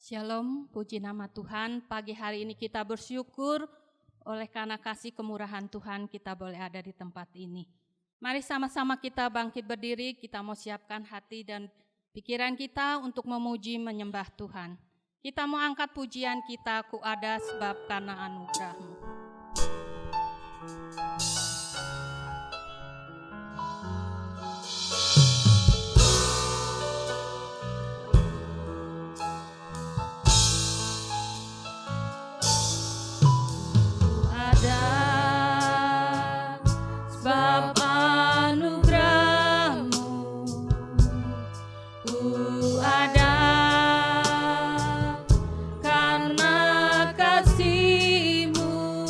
Shalom, puji nama Tuhan. Pagi hari ini kita bersyukur oleh karena kasih kemurahan Tuhan kita boleh ada di tempat ini. Mari sama-sama kita bangkit berdiri, kita mau siapkan hati dan pikiran kita untuk memuji menyembah Tuhan. Kita mau angkat pujian kita, ku ada sebab karena anugerah-Mu. Karena kasih-Mu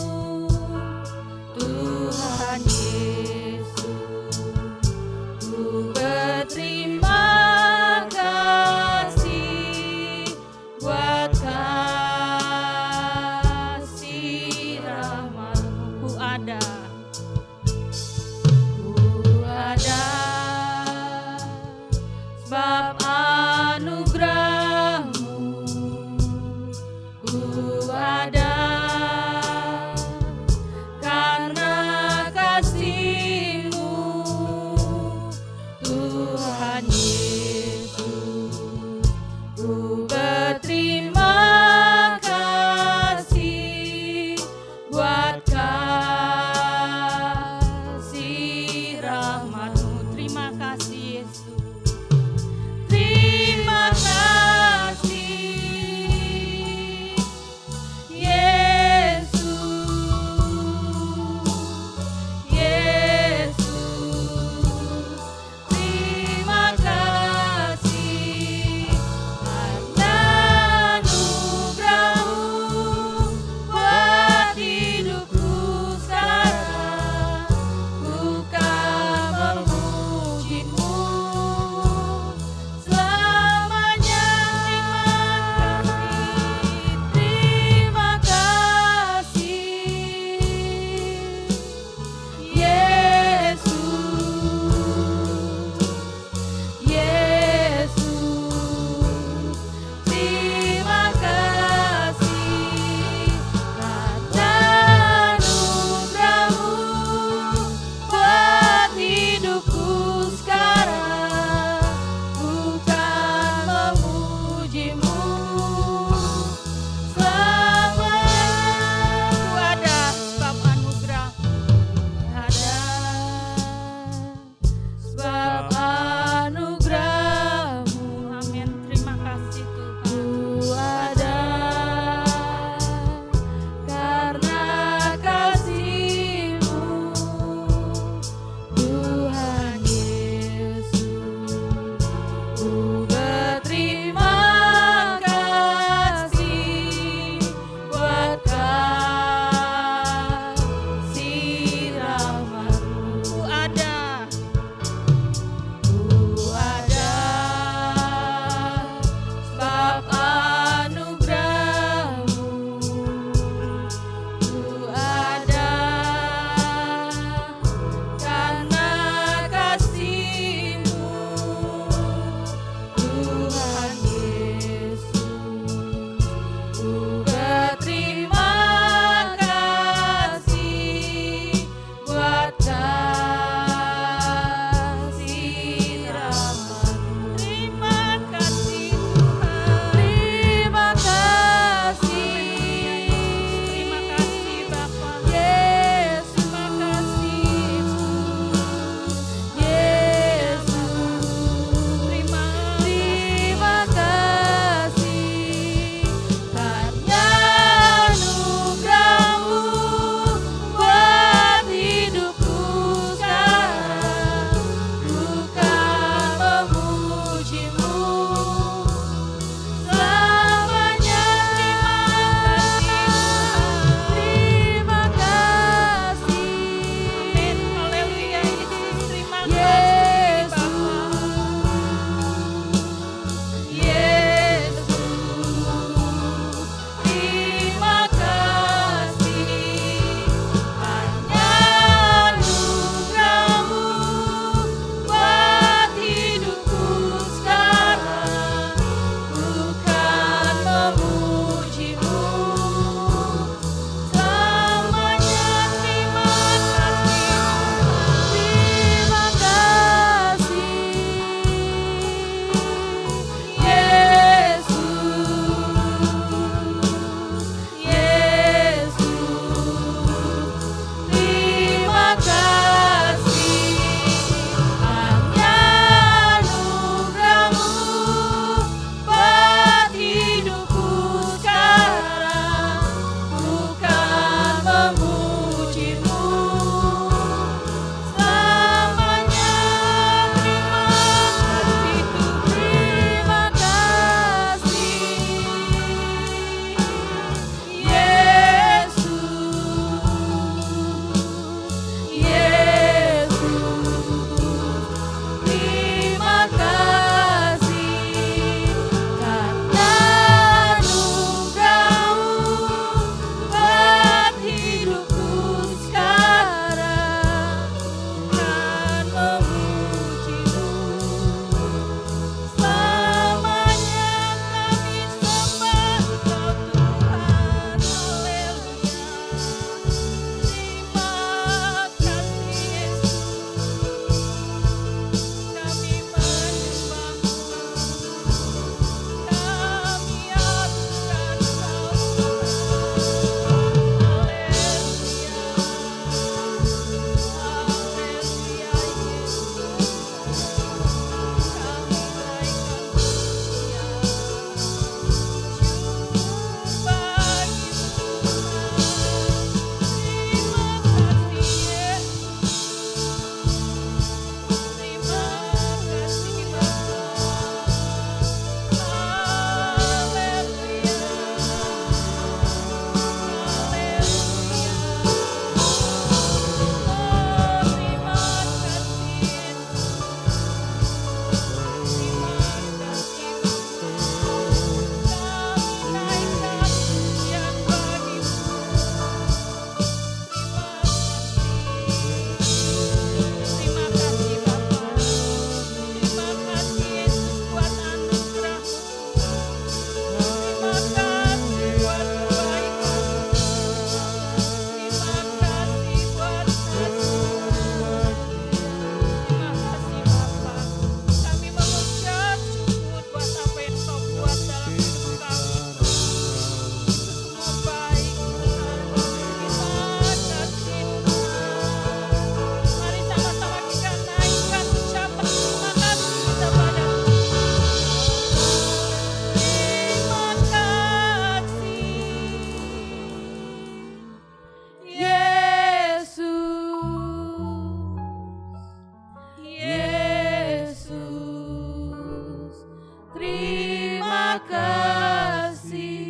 kasih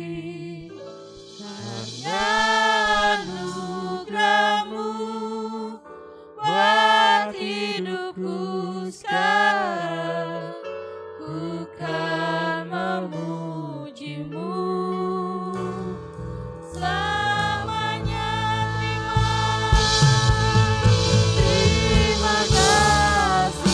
karena anugerah-Mu buat hidupku sekarang. Ku kan memuji-Mu selamanya. Terima kasih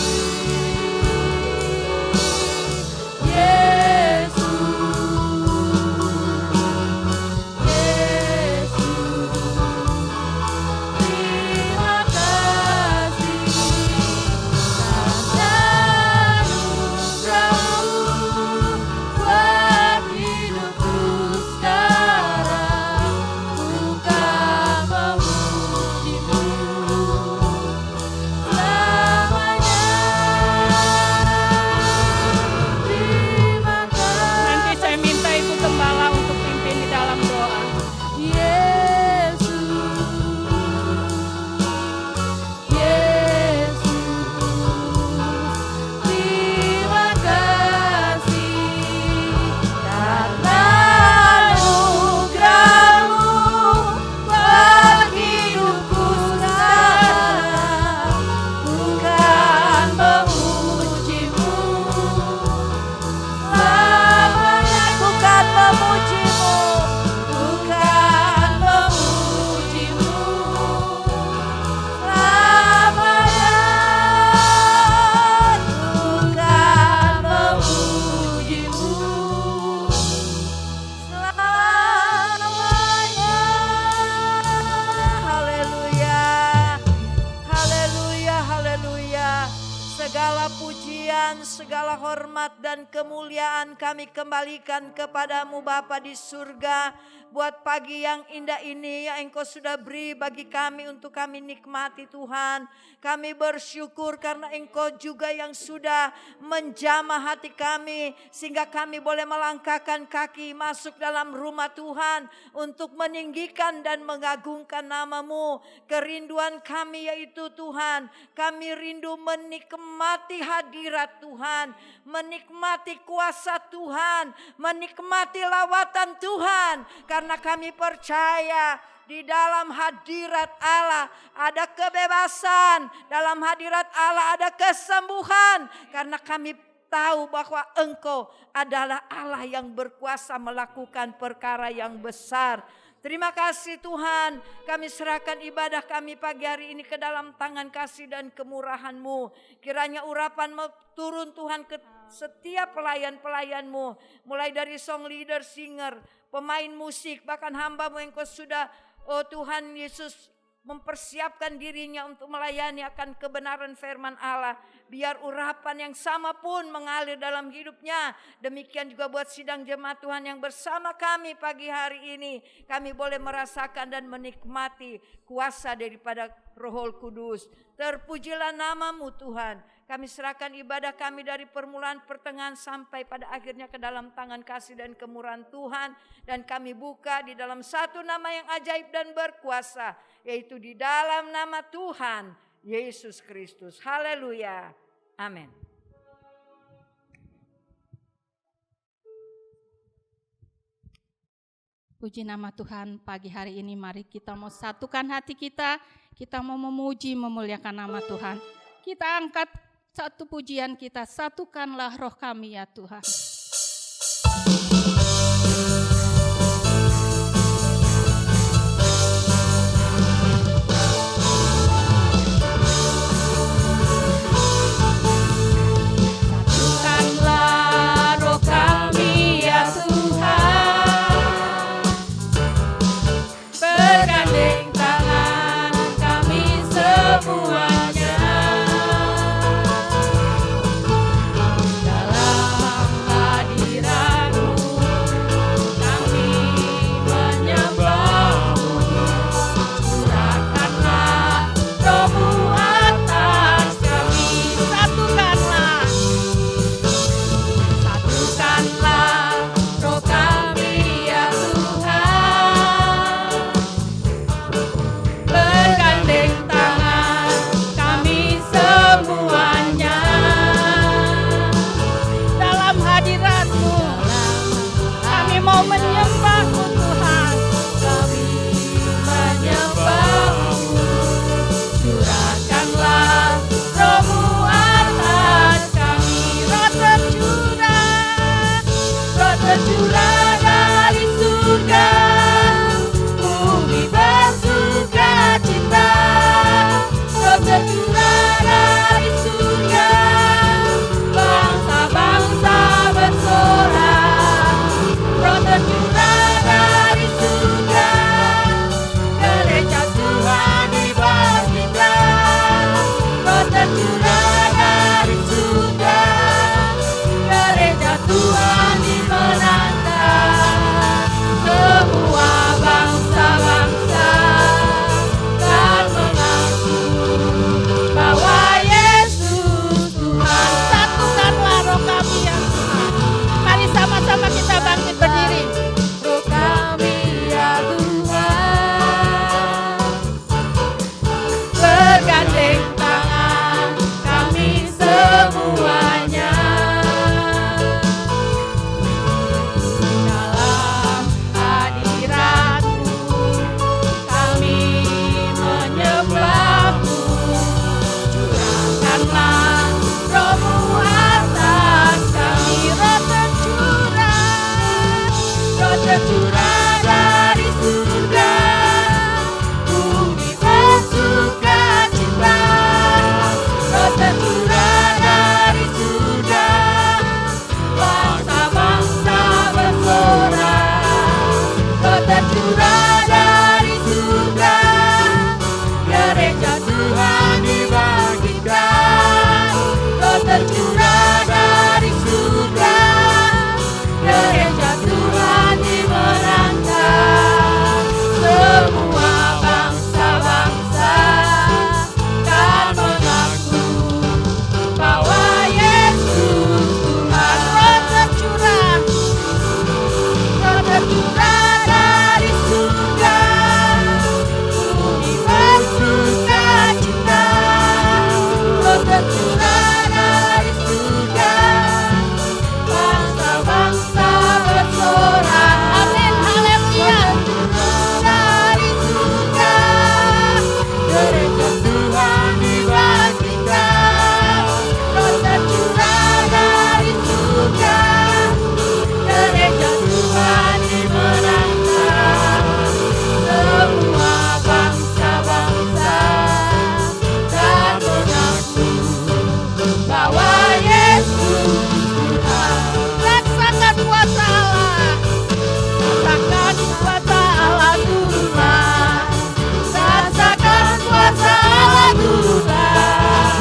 segala hormat dan kemuliaan kami kembalikan kepadamu Bapa di surga. Buat pagi yang indah ini yang Engkau sudah beri bagi kami untuk kami nikmati Tuhan. Kami bersyukur karena Engkau juga yang sudah menjamah hati kami. Sehingga kami boleh melangkahkan kaki masuk dalam rumah Tuhan. Untuk meninggikan dan mengagungkan nama-Mu. Kerinduan kami yaitu Tuhan. Kami rindu menikmati hadirat Tuhan. Menikmati kuasa Tuhan. Menikmati lawatan Tuhan. Karena kami percaya di dalam hadirat Allah ada kebebasan. Dalam hadirat Allah ada kesembuhan. Karena kami tahu bahwa Engkau adalah Allah yang berkuasa melakukan perkara yang besar. Terima kasih Tuhan, kami serahkan ibadah kami pagi hari ini ke dalam tangan kasih dan kemurahan-Mu. Kiranya urapan-Mu turun Tuhan ke setiap pelayan-pelayan-Mu. Mulai dari song leader, singer, pemain musik, bahkan hamba-Mu yang Kau sudah, oh Tuhan Yesus, mempersiapkan dirinya untuk melayani akan kebenaran firman Allah. Biar urapan yang sama pun mengalir dalam hidupnya. Demikian juga buat sidang jemaat Tuhan yang bersama kami pagi hari ini. Kami boleh merasakan dan menikmati kuasa daripada Roh Kudus. Terpujilah nama-Mu Tuhan. Kami serahkan ibadah kami dari permulaan, pertengahan sampai pada akhirnya ke dalam tangan kasih dan kemurahan Tuhan. Dan kami buka di dalam satu nama yang ajaib dan berkuasa, yaitu di dalam nama Tuhan Yesus Kristus. Haleluya. Amin. Puji nama Tuhan, pagi hari ini mari kita mau satukan hati kita. Kita mau memuji, memuliakan nama Tuhan. Kita angkat satu pujian kita, satukanlah roh kami ya Tuhan. Satukanlah roh kami ya Tuhan. Bergandeng tangan kami semuanya. Dalam mau menyembah-Mu Tuhan. Kami menyembah-Mu. Curahkanlah Roh-Mu atas kami. Roh tercurah dari surga. Bumi bersuka cita. Roh tercurah dari surga. Bangsa-bangsa bersorak. Roh tercurah dari surga. Gereja Tuhan dibangkitkan. Roh tercurah dari surga. Gereja Tuhan dimenangkan. Semua bangsa-bangsa kan mengaku bahwa Yesus Tuhan. Satukanlah roh kami yang Tuhan. Mari sama-sama kita bangkit berdiri. Roh kami ya Tuhan, bergandeng tangan kami semuanya. Dalam hadirat-Mu kami menyembah-Mu. Curahkanlah Roh-Mu atas kami. Roh tercurah dari surga. Bumi bersuka cita. Roh tercurah dari surga. Bangsa-bangsa bersorak. Roh tercurah dari surga. Gereja Tuhan dibangkitkan. Roh tercurah dari surga. Gereja Tuhan dimenangkan. Semua bangsa-bangsa kan mengaku bahwa Yesus Tuhan. Roh tercurah dari surga. Bumi bersuka cita. Roh tercurah dari surga. Bangsa-bangsa bersorak. Amin, haleluya. Dari surga. Gereja Tuhan dibangkitkan. Roh tercurah dari surga. Gereja Tuhan dimenangkan. Semua bangsa-bangsa dan mengaku bahwa Yesus Tuhan. Rasakan kuasa Allah. Rasakan kuasa Allah turunlah. Rasakan kuasa Allah turunlah.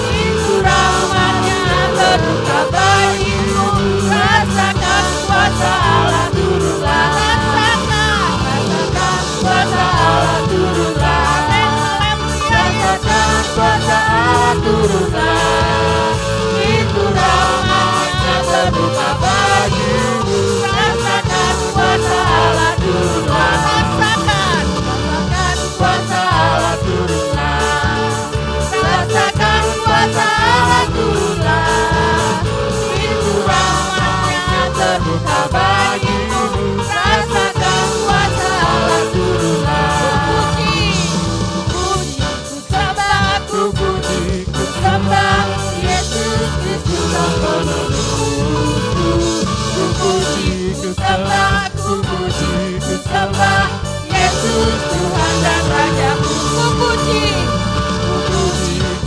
Itu rahmat-Nya terbuka bagimu. Rasakan kuasa Allah turunlah. Rasakan kuasa Allah turunlah. Rasakan kuasa Allah turunlah. Itu rahmat-Nya terbuka bagimu. Rasakan kuasa Allah turunlah. Rasakan kuasa Allah turunlah. Rasakan kuasa Allah turunlah. Itu rahmat-Nya terbuka bagimu. Rasakan kuasa Allah turunlah. Ku puji, ku sembah Yesus Kristus Sang Penebusku. Ku puji, ku sembah, ku puji, ku sembah Yesus Tuhan dan Rajaku. Ku puji,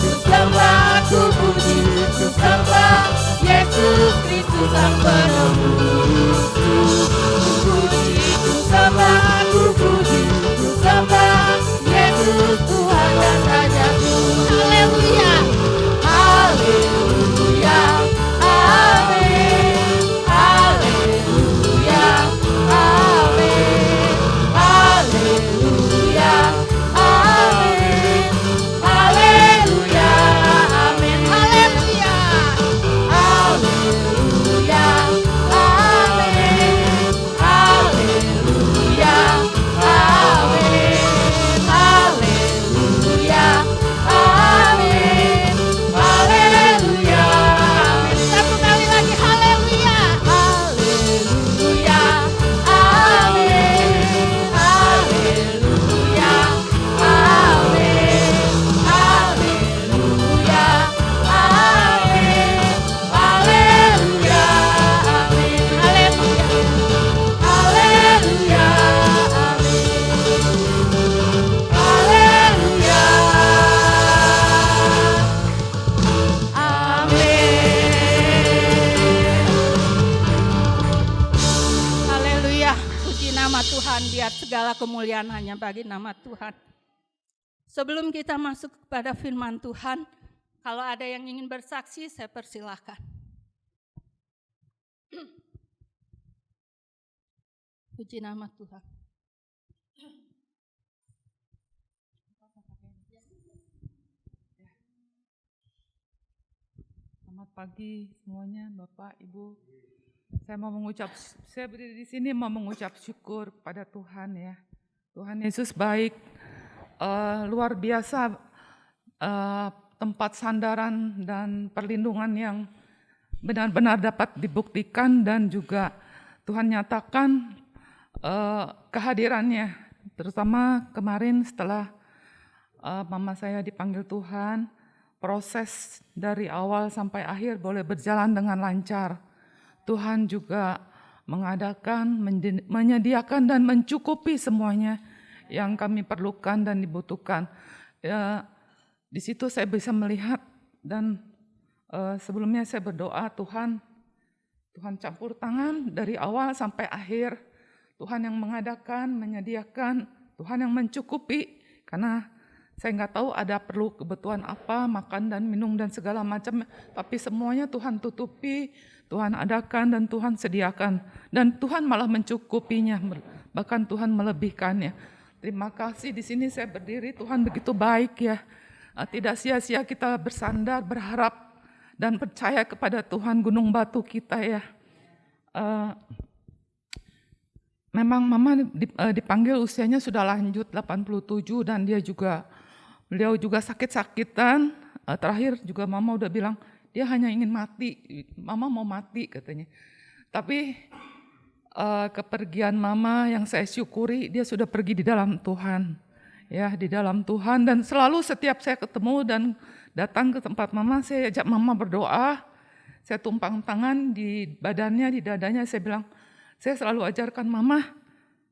ku sembah, ku puji, ku sembah Yesus Kristus Sang Penebusku. Ku puji, ku sembah, ku puji, ku sembah Yesus Tuhan dan Rajaku. Haleluya, haleluya, amin, haleluya, amin, haleluya, amin, haleluya, amin, haleluya, haleluya, Puji nama Tuhan, biar segala kemuliaan hanya bagi nama Tuhan. Sebelum kita masuk kepada firman Tuhan, kalau ada yang ingin bersaksi, saya persilahkan. Puji nama Tuhan. Selamat pagi semuanya, Bapak, Ibu. Saya berdiri di sini mau mengucap syukur pada Tuhan ya. Tuhan Yesus baik, luar biasa, tempat sandaran dan perlindungan yang benar-benar dapat dibuktikan, dan juga Tuhan nyatakan kehadirannya, terutama kemarin setelah mama saya dipanggil Tuhan, proses dari awal sampai akhir boleh berjalan dengan lancar. Tuhan juga mengadakan, menyediakan dan mencukupi semuanya yang kami perlukan dan dibutuhkan. Ya, di situ saya bisa melihat, dan sebelumnya saya berdoa, Tuhan campur tangan dari awal sampai akhir. Tuhan yang mengadakan, menyediakan, Tuhan yang mencukupi, karena saya nggak tahu ada perlu kebutuhan apa, makan dan minum dan segala macam, tapi semuanya Tuhan tutupi, Tuhan adakan dan Tuhan sediakan, dan Tuhan malah mencukupinya, bahkan Tuhan melebihkannya. Terima kasih, di sini saya berdiri, Tuhan begitu baik ya. Tidak sia-sia kita bersandar, berharap dan percaya kepada Tuhan, gunung batu kita ya. Memang mama dipanggil usianya sudah lanjut 87, dan beliau juga sakit-sakitan. Terakhir juga mama udah bilang dia hanya ingin mati, mama mau mati katanya. Tapi kepergian mama yang saya syukuri, dia sudah pergi di dalam Tuhan. Ya, di dalam Tuhan, dan selalu setiap saya ketemu dan datang ke tempat mama, saya ajak mama berdoa. Saya tumpang tangan di badannya, di dadanya, saya bilang, saya selalu ajarkan mama,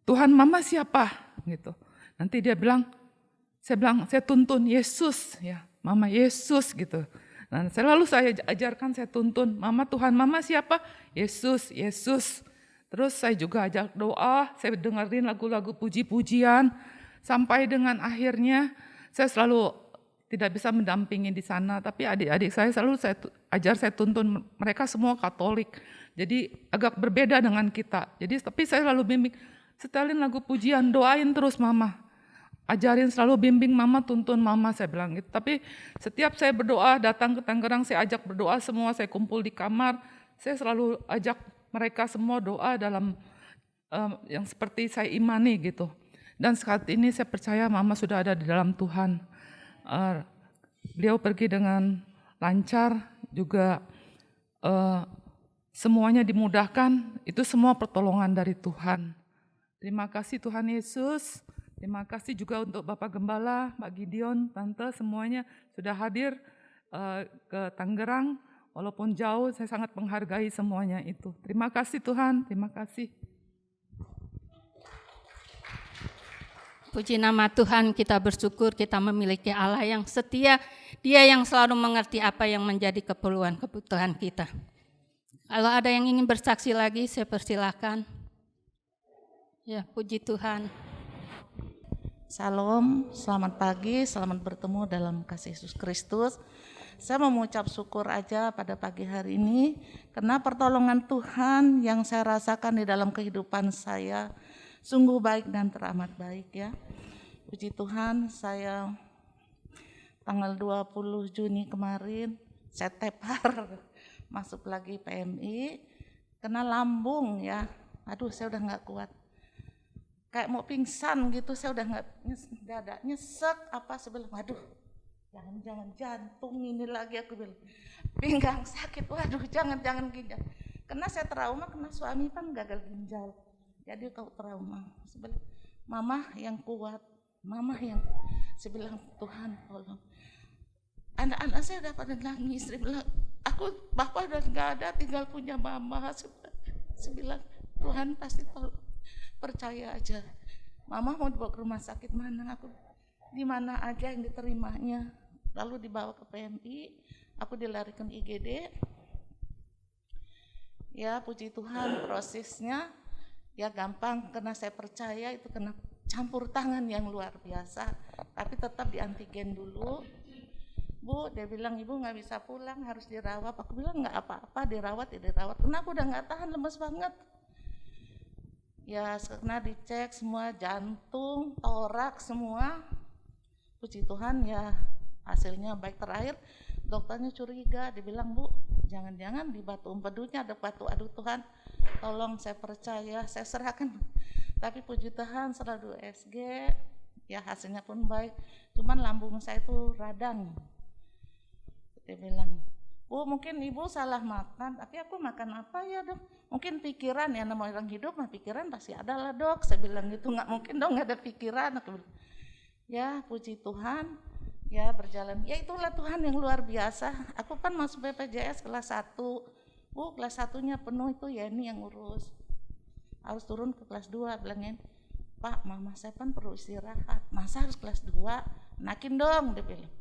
Tuhan mama siapa? Gitu. Nanti dia bilang, saya tuntun Yesus, ya, mama Yesus gitu. Nah, selalu saya ajarkan, saya tuntun, mama Tuhan mama siapa? Yesus, Yesus. Terus saya juga ajak doa, saya dengerin lagu-lagu puji-pujian, sampai dengan akhirnya saya selalu tidak bisa mendampingi di sana, tapi adik-adik saya selalu saya tuntun, mereka semua Katolik. Jadi agak berbeda dengan kita. Jadi tapi saya selalu bimbing, setelin lagu pujian, doain terus mama. Ajarin, selalu bimbing mama, tuntun mama, saya bilang gitu. Tapi setiap saya berdoa, datang ke Tangerang, saya ajak berdoa semua, saya kumpul di kamar, saya selalu ajak mereka semua doa dalam yang seperti saya imani gitu. Dan saat ini saya percaya mama sudah ada di dalam Tuhan. Beliau pergi dengan lancar, juga semuanya dimudahkan, itu semua pertolongan dari Tuhan. Terima kasih Tuhan Yesus, terima kasih juga untuk Bapak Gembala, Mbak Gideon, Tante, semuanya sudah hadir ke Tangerang, walaupun jauh, saya sangat menghargai semuanya itu. Terima kasih Tuhan, terima kasih. Puji nama Tuhan, kita bersyukur kita memiliki Allah yang setia, Dia yang selalu mengerti apa yang menjadi kebutuhan kita. Kalau ada yang ingin bersaksi lagi, saya persilakan. Ya, puji Tuhan. Salam, selamat pagi, selamat bertemu dalam kasih Yesus Kristus. Saya mau mengucap syukur aja pada pagi hari ini, karena pertolongan Tuhan yang saya rasakan di dalam kehidupan saya sungguh baik dan teramat baik ya. Puji Tuhan, saya tanggal 20 Juni kemarin saya tepar masuk lagi PMI, kena lambung ya. Aduh, saya udah gak kuat. Kayak mau pingsan gitu, saya udah gak, dada nyesek apa sebelah, waduh jangan jantung ini lagi, aku bilang pinggang sakit, waduh jangan ginjal. Karena saya trauma, karena suami kan gagal ginjal. Jadi kau trauma, sebelah mama yang kuat, mama yang, saya bilang Tuhan tolong. Anak-anak saya udah pada nangis, saya bilang aku bapak udah nggak ada, tinggal punya mama. Saya bilang Tuhan pasti tolong, percaya aja. Mama mau dibawa ke rumah sakit mana, aku di mana aja yang diterimanya. Lalu dibawa ke PMI, aku dilarikan IGD. Ya puji Tuhan prosesnya. Ya gampang, karena saya percaya itu kena campur tangan yang luar biasa. Tapi tetap di antigen dulu. Bu, dia bilang ibu nggak bisa pulang, harus dirawat. Aku bilang nggak apa-apa, dirawat ya dirawat. Karena aku udah nggak tahan, lemes banget. Ya karena dicek semua, jantung, torak semua. Puji Tuhan ya hasilnya baik. Terakhir dokternya curiga, dia bilang bu, jangan-jangan di batu empedunya ada batu. Aduh Tuhan, tolong saya percaya, saya serahkan. Tapi puji Tuhan setelah 2 USG, ya hasilnya pun baik. Cuman lambung saya itu radang. Dia bilang, bu mungkin ibu salah makan, tapi aku makan apa ya dok? Mungkin pikiran ya, namanya orang hidup mah pikiran pasti ada lah dok. Saya bilang gitu, nggak mungkin dong nggak ada pikiran. Aku bilang, ya puji Tuhan, ya berjalan. Ya itulah Tuhan yang luar biasa. Aku kan masuk BPJS kelas 1, bu kelas 1-nya penuh itu ya ini yang ngurus. Harus turun ke kelas 2, bilangin, Pak mama saya kan perlu istirahat, masa harus kelas 2? Nakin dong, dia bilang.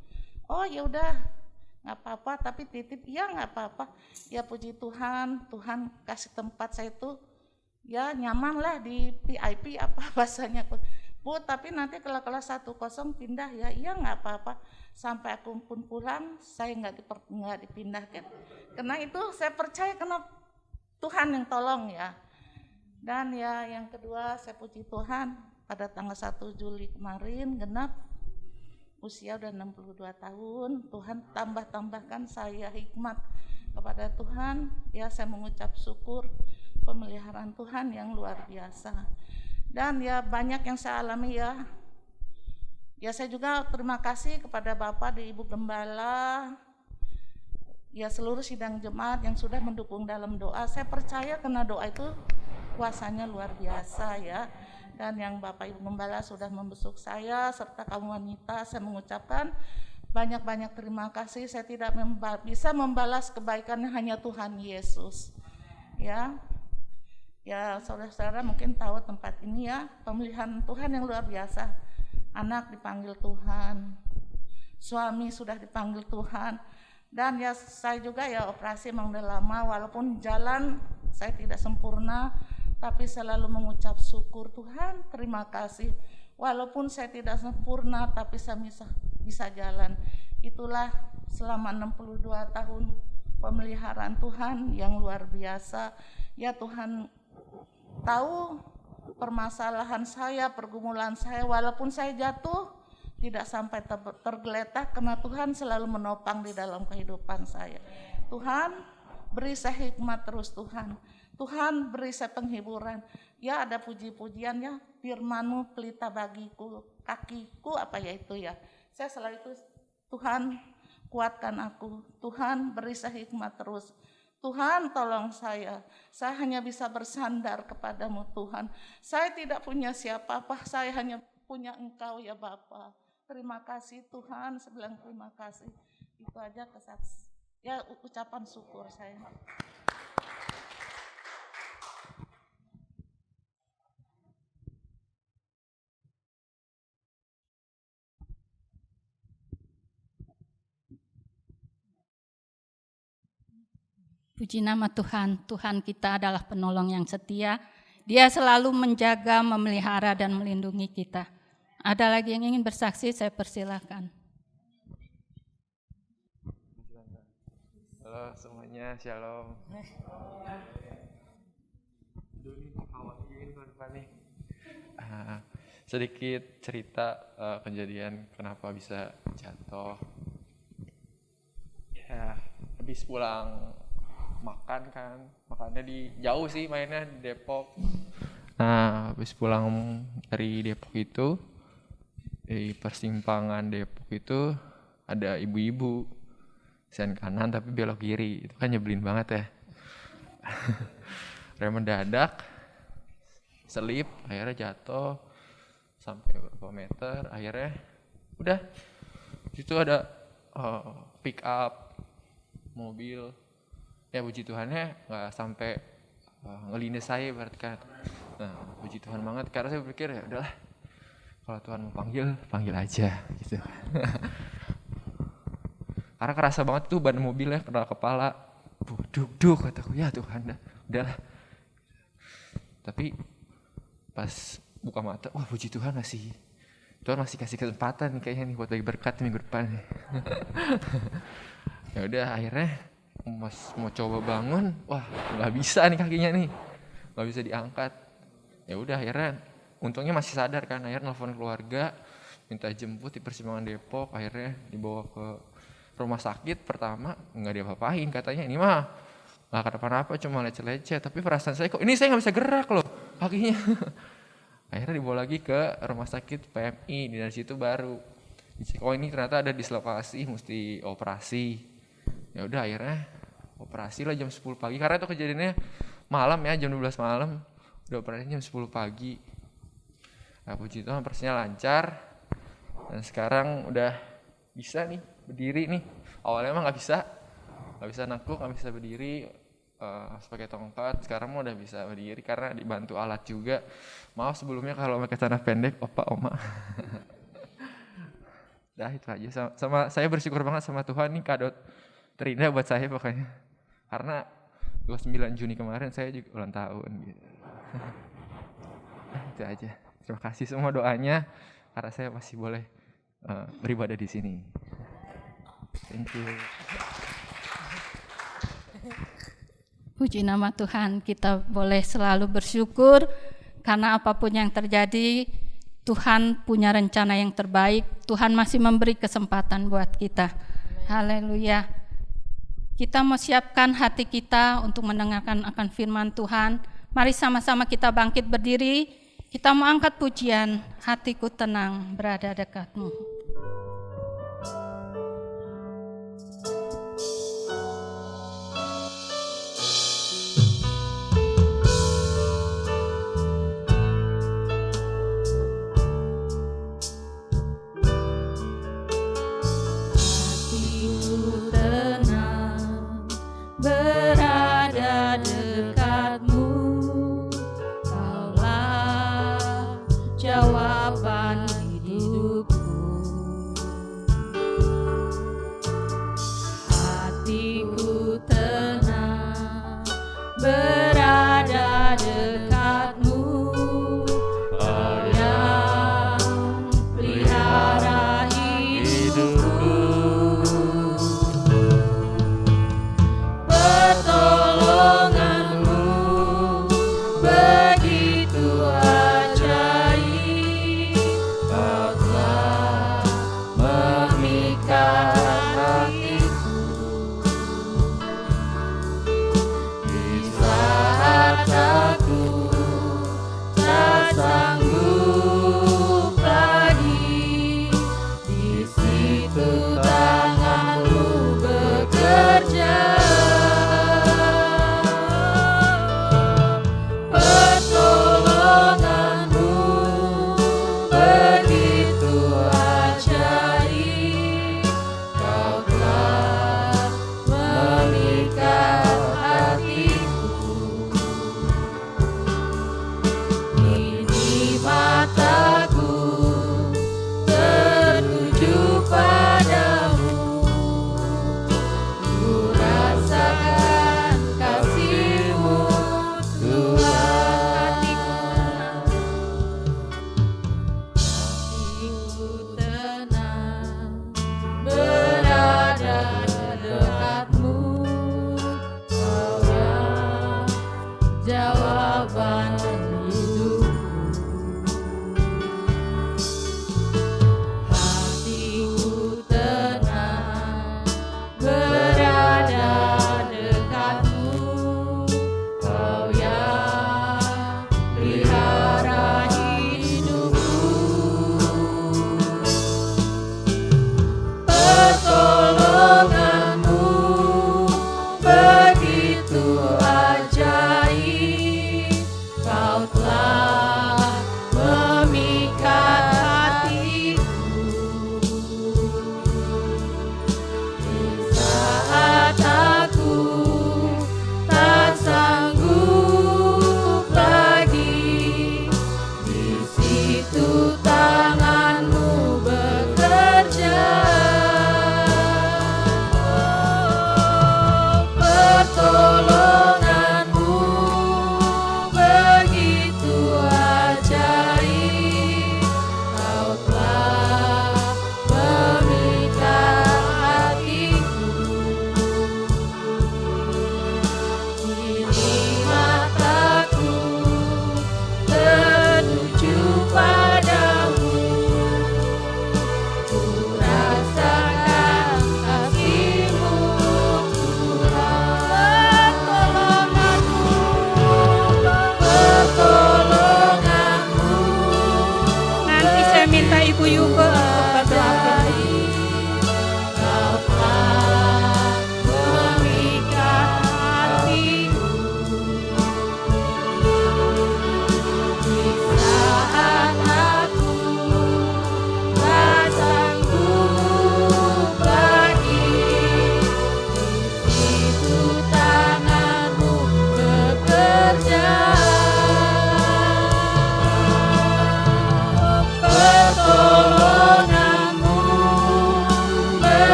Oh ya udah, nggak apa-apa, tapi titip, ya nggak apa-apa. Ya puji Tuhan, Tuhan kasih tempat saya itu ya nyaman lah di VIP apa bahasanya. Bu, tapi nanti kalau kelas 10 pindah ya, iya nggak apa-apa. Sampai aku pun pulang, saya nggak dipindahkan. Karena itu saya percaya karena Tuhan yang tolong ya. Dan ya yang kedua, saya puji Tuhan pada tanggal 1 Juli kemarin genap usia udah 62 tahun, Tuhan tambahkan saya hikmat kepada Tuhan, ya saya mengucap syukur pemeliharaan Tuhan yang luar biasa. Dan ya banyak yang saya alami ya. Ya saya juga terima kasih kepada Bapak dan Ibu Gembala, ya seluruh sidang jemaat yang sudah mendukung dalam doa. Saya percaya karena doa itu kuasanya luar biasa ya. Dan yang Bapak Ibu Gembala sudah membesuk saya serta kaum wanita, saya mengucapkan banyak-banyak terima kasih. Saya tidak bisa membalas kebaikan hanya Tuhan Yesus. Ya, saudara-saudara mungkin tahu tempat ini ya, pemilihan Tuhan yang luar biasa. Anak dipanggil Tuhan, suami sudah dipanggil Tuhan. Dan ya saya juga ya operasi memang udah lama, walaupun jalan saya tidak sempurna, tapi selalu mengucap syukur Tuhan, terima kasih. Walaupun saya tidak sempurna, tapi saya bisa jalan. Itulah selama 62 tahun pemeliharaan Tuhan yang luar biasa. Ya Tuhan tahu permasalahan saya, pergumulan saya, walaupun saya jatuh, tidak sampai tergeletak karena Tuhan selalu menopang di dalam kehidupan saya. Tuhan beri saya hikmat terus Tuhan. Tuhan beri saya penghiburan. Ya ada puji-pujian ya, firman-Mu pelita bagiku, kakiku apa ya itu ya. Saya selalu itu, Tuhan kuatkan aku. Tuhan beri saya hikmat terus. Tuhan tolong saya hanya bisa bersandar kepadamu Tuhan. Saya tidak punya siapa-apa, saya hanya punya Engkau ya Bapa. Terima kasih Tuhan, saya bilang terima kasih. Itu aja ya ucapan syukur saya. Puji nama Tuhan, Tuhan kita adalah penolong yang setia. Dia selalu menjaga, memelihara, dan melindungi kita. Ada lagi yang ingin bersaksi, saya persilakan. Halo semuanya, shalom. Sedikit cerita kejadian kenapa bisa jatuh. Ya, habis pulang makan kan, makannya jauh sih, mainnya di Depok. Nah, habis pulang dari Depok itu, di persimpangan Depok itu ada ibu-ibu sen kanan tapi belok kiri, itu kan nyebelin banget ya. Rem mendadak, selip, akhirnya jatuh sampai beberapa meter, akhirnya udah itu ada pick up mobil. Ya puji Tuhannya nggak sampai ngelindes saya berarti kan. Nah puji Tuhan banget karena saya berpikir ya udahlah kalau Tuhan mau panggil aja gitu. Karena kerasa banget tuh ban mobilnya kena kepala, duk kataku ya Tuhan udahlah. Tapi Pas buka mata, wah puji Tuhan Tuhan masih kasih kesempatan nih kayaknya nih buat bagi berkat minggu depan nih. Ya udah akhirnya mau coba bangun, wah nggak bisa nih kakinya nih, nggak bisa diangkat. Ya udah akhirnya untungnya masih sadar kan, akhirnya nelfon keluarga minta jemput di Persimpangan Depok, akhirnya dibawa ke rumah sakit. Pertama nggak diapa-apain, katanya ini mah nggak kenapa-napa, cuma lecet-lecet. Tapi perasaan saya kok ini saya nggak bisa gerak loh kakinya. Akhirnya dibawa lagi ke rumah sakit PMI, dari situ baru dicek, oh ini ternyata ada dislokasi, mesti operasi. Ya udah akhirnya operasi lah jam 10 pagi, karena itu kejadiannya malam ya, jam 12 malam, udah operasinya jam 10 pagi. Nah puji Tuhan operasinya lancar, dan sekarang udah bisa nih berdiri nih. Awalnya emang nggak bisa nangkuk, nggak bisa berdiri, pakai tongkat. Sekarang mah udah bisa berdiri karena dibantu alat juga. Maaf sebelumnya kalau pakai celana pendek, opa oma. Dah itu aja. Sama saya bersyukur banget sama Tuhan, nih kado terindah buat saya pokoknya. Karena 29 Juni kemarin saya juga ulang tahun gitu. Itu aja. Terima kasih semua doanya karena saya masih boleh beribadah di sini. Thank you. Puji nama Tuhan, kita boleh selalu bersyukur karena apapun yang terjadi, Tuhan punya rencana yang terbaik. Tuhan masih memberi kesempatan buat kita. Haleluya. Kita mau siapkan hati kita untuk mendengarkan akan firman Tuhan. Mari sama-sama kita bangkit berdiri. Kita mau angkat pujian, hatiku tenang berada dekatmu. Berada dekatmu, Kaulah jawaban hidupku.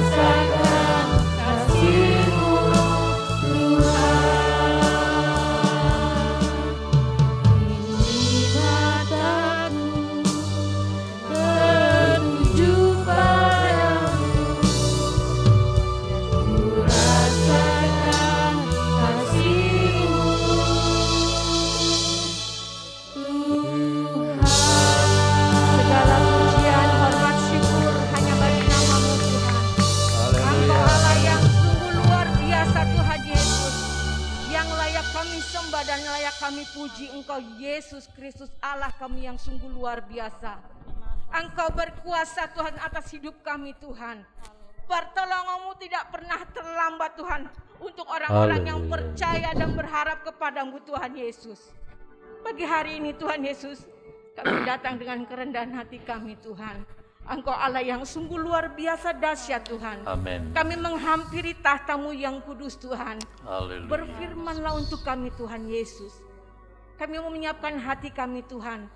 rasakan kasih-Mu Tuhan. Ini mataku tertuju padamu, ku rasakan kasih-Mu Tuhan. Segala pujian, hormat, syukur hanya bagi nama-Mu Tuhan. Engkau Allah yang sungguh luar biasa Tuhan Yesus, yang layak kami sembah dan layak kami puji. Engkau Yesus Kristus Allah kami yang sungguh luar biasa. Engkau berkuasa Tuhan atas hidup kami Tuhan. Pertolongan-Mu tidak pernah terlambat Tuhan untuk orang-orang yang percaya dan berharap kepadamu Tuhan Yesus. Pagi hari ini Tuhan Yesus, kami datang dengan kerendahan hati kami Tuhan. Engkau Allah yang sungguh luar biasa dahsyat Tuhan. Amin. Kami menghampiri tahta-Mu yang kudus Tuhan. Haleluya. Berfirmanlah untuk kami Tuhan Yesus. Kami mau menyiapkan hati kami Tuhan.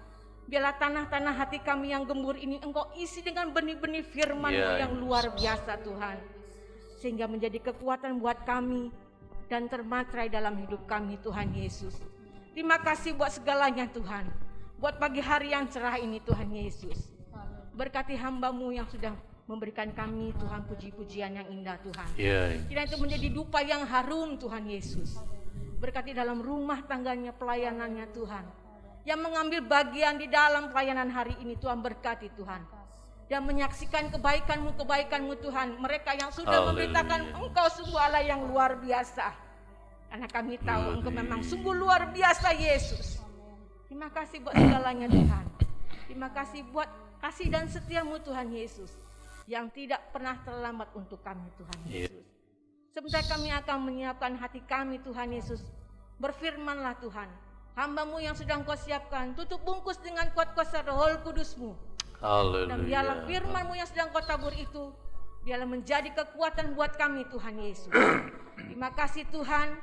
Biarlah tanah-tanah hati kami yang gembur ini Engkau isi dengan benih-benih firman-Mu Ya, yang luar biasa Tuhan. Sehingga menjadi kekuatan buat kami dan termatrai dalam hidup kami Tuhan Yesus. Terima kasih buat segalanya Tuhan. Buat pagi hari yang cerah ini Tuhan Yesus. Berkati hamba-Mu yang sudah memberikan kami Tuhan puji-pujian yang indah Tuhan. Ya, Kiranya itu menjadi dupa yang harum Tuhan Yesus. Berkati dalam rumah tangganya, pelayanannya Tuhan. Yang mengambil bagian di dalam pelayanan hari ini Tuhan, berkati Tuhan. Dan menyaksikan kebaikan-Mu Tuhan. Mereka yang sudah memberitakan Engkau sungguh Allah yang luar biasa. Karena kami tahu Engkau memang sungguh luar biasa Yesus. Terima kasih buat segalanya Tuhan. Terima kasih buat kasih dan setia-Mu Tuhan Yesus, yang tidak pernah terlambat untuk kami Tuhan Yesus. Sebentar kami akan menyiapkan hati kami Tuhan Yesus. Berfirmanlah Tuhan, hamba-Mu yang sedang Kau siapkan, tutup bungkus dengan kuat kuasa Roh Kudus-Mu. Dan biarlah haleluya. firman-Mu yang sedang Kau tabur itu, biarlah menjadi kekuatan buat kami Tuhan Yesus. Terima kasih Tuhan,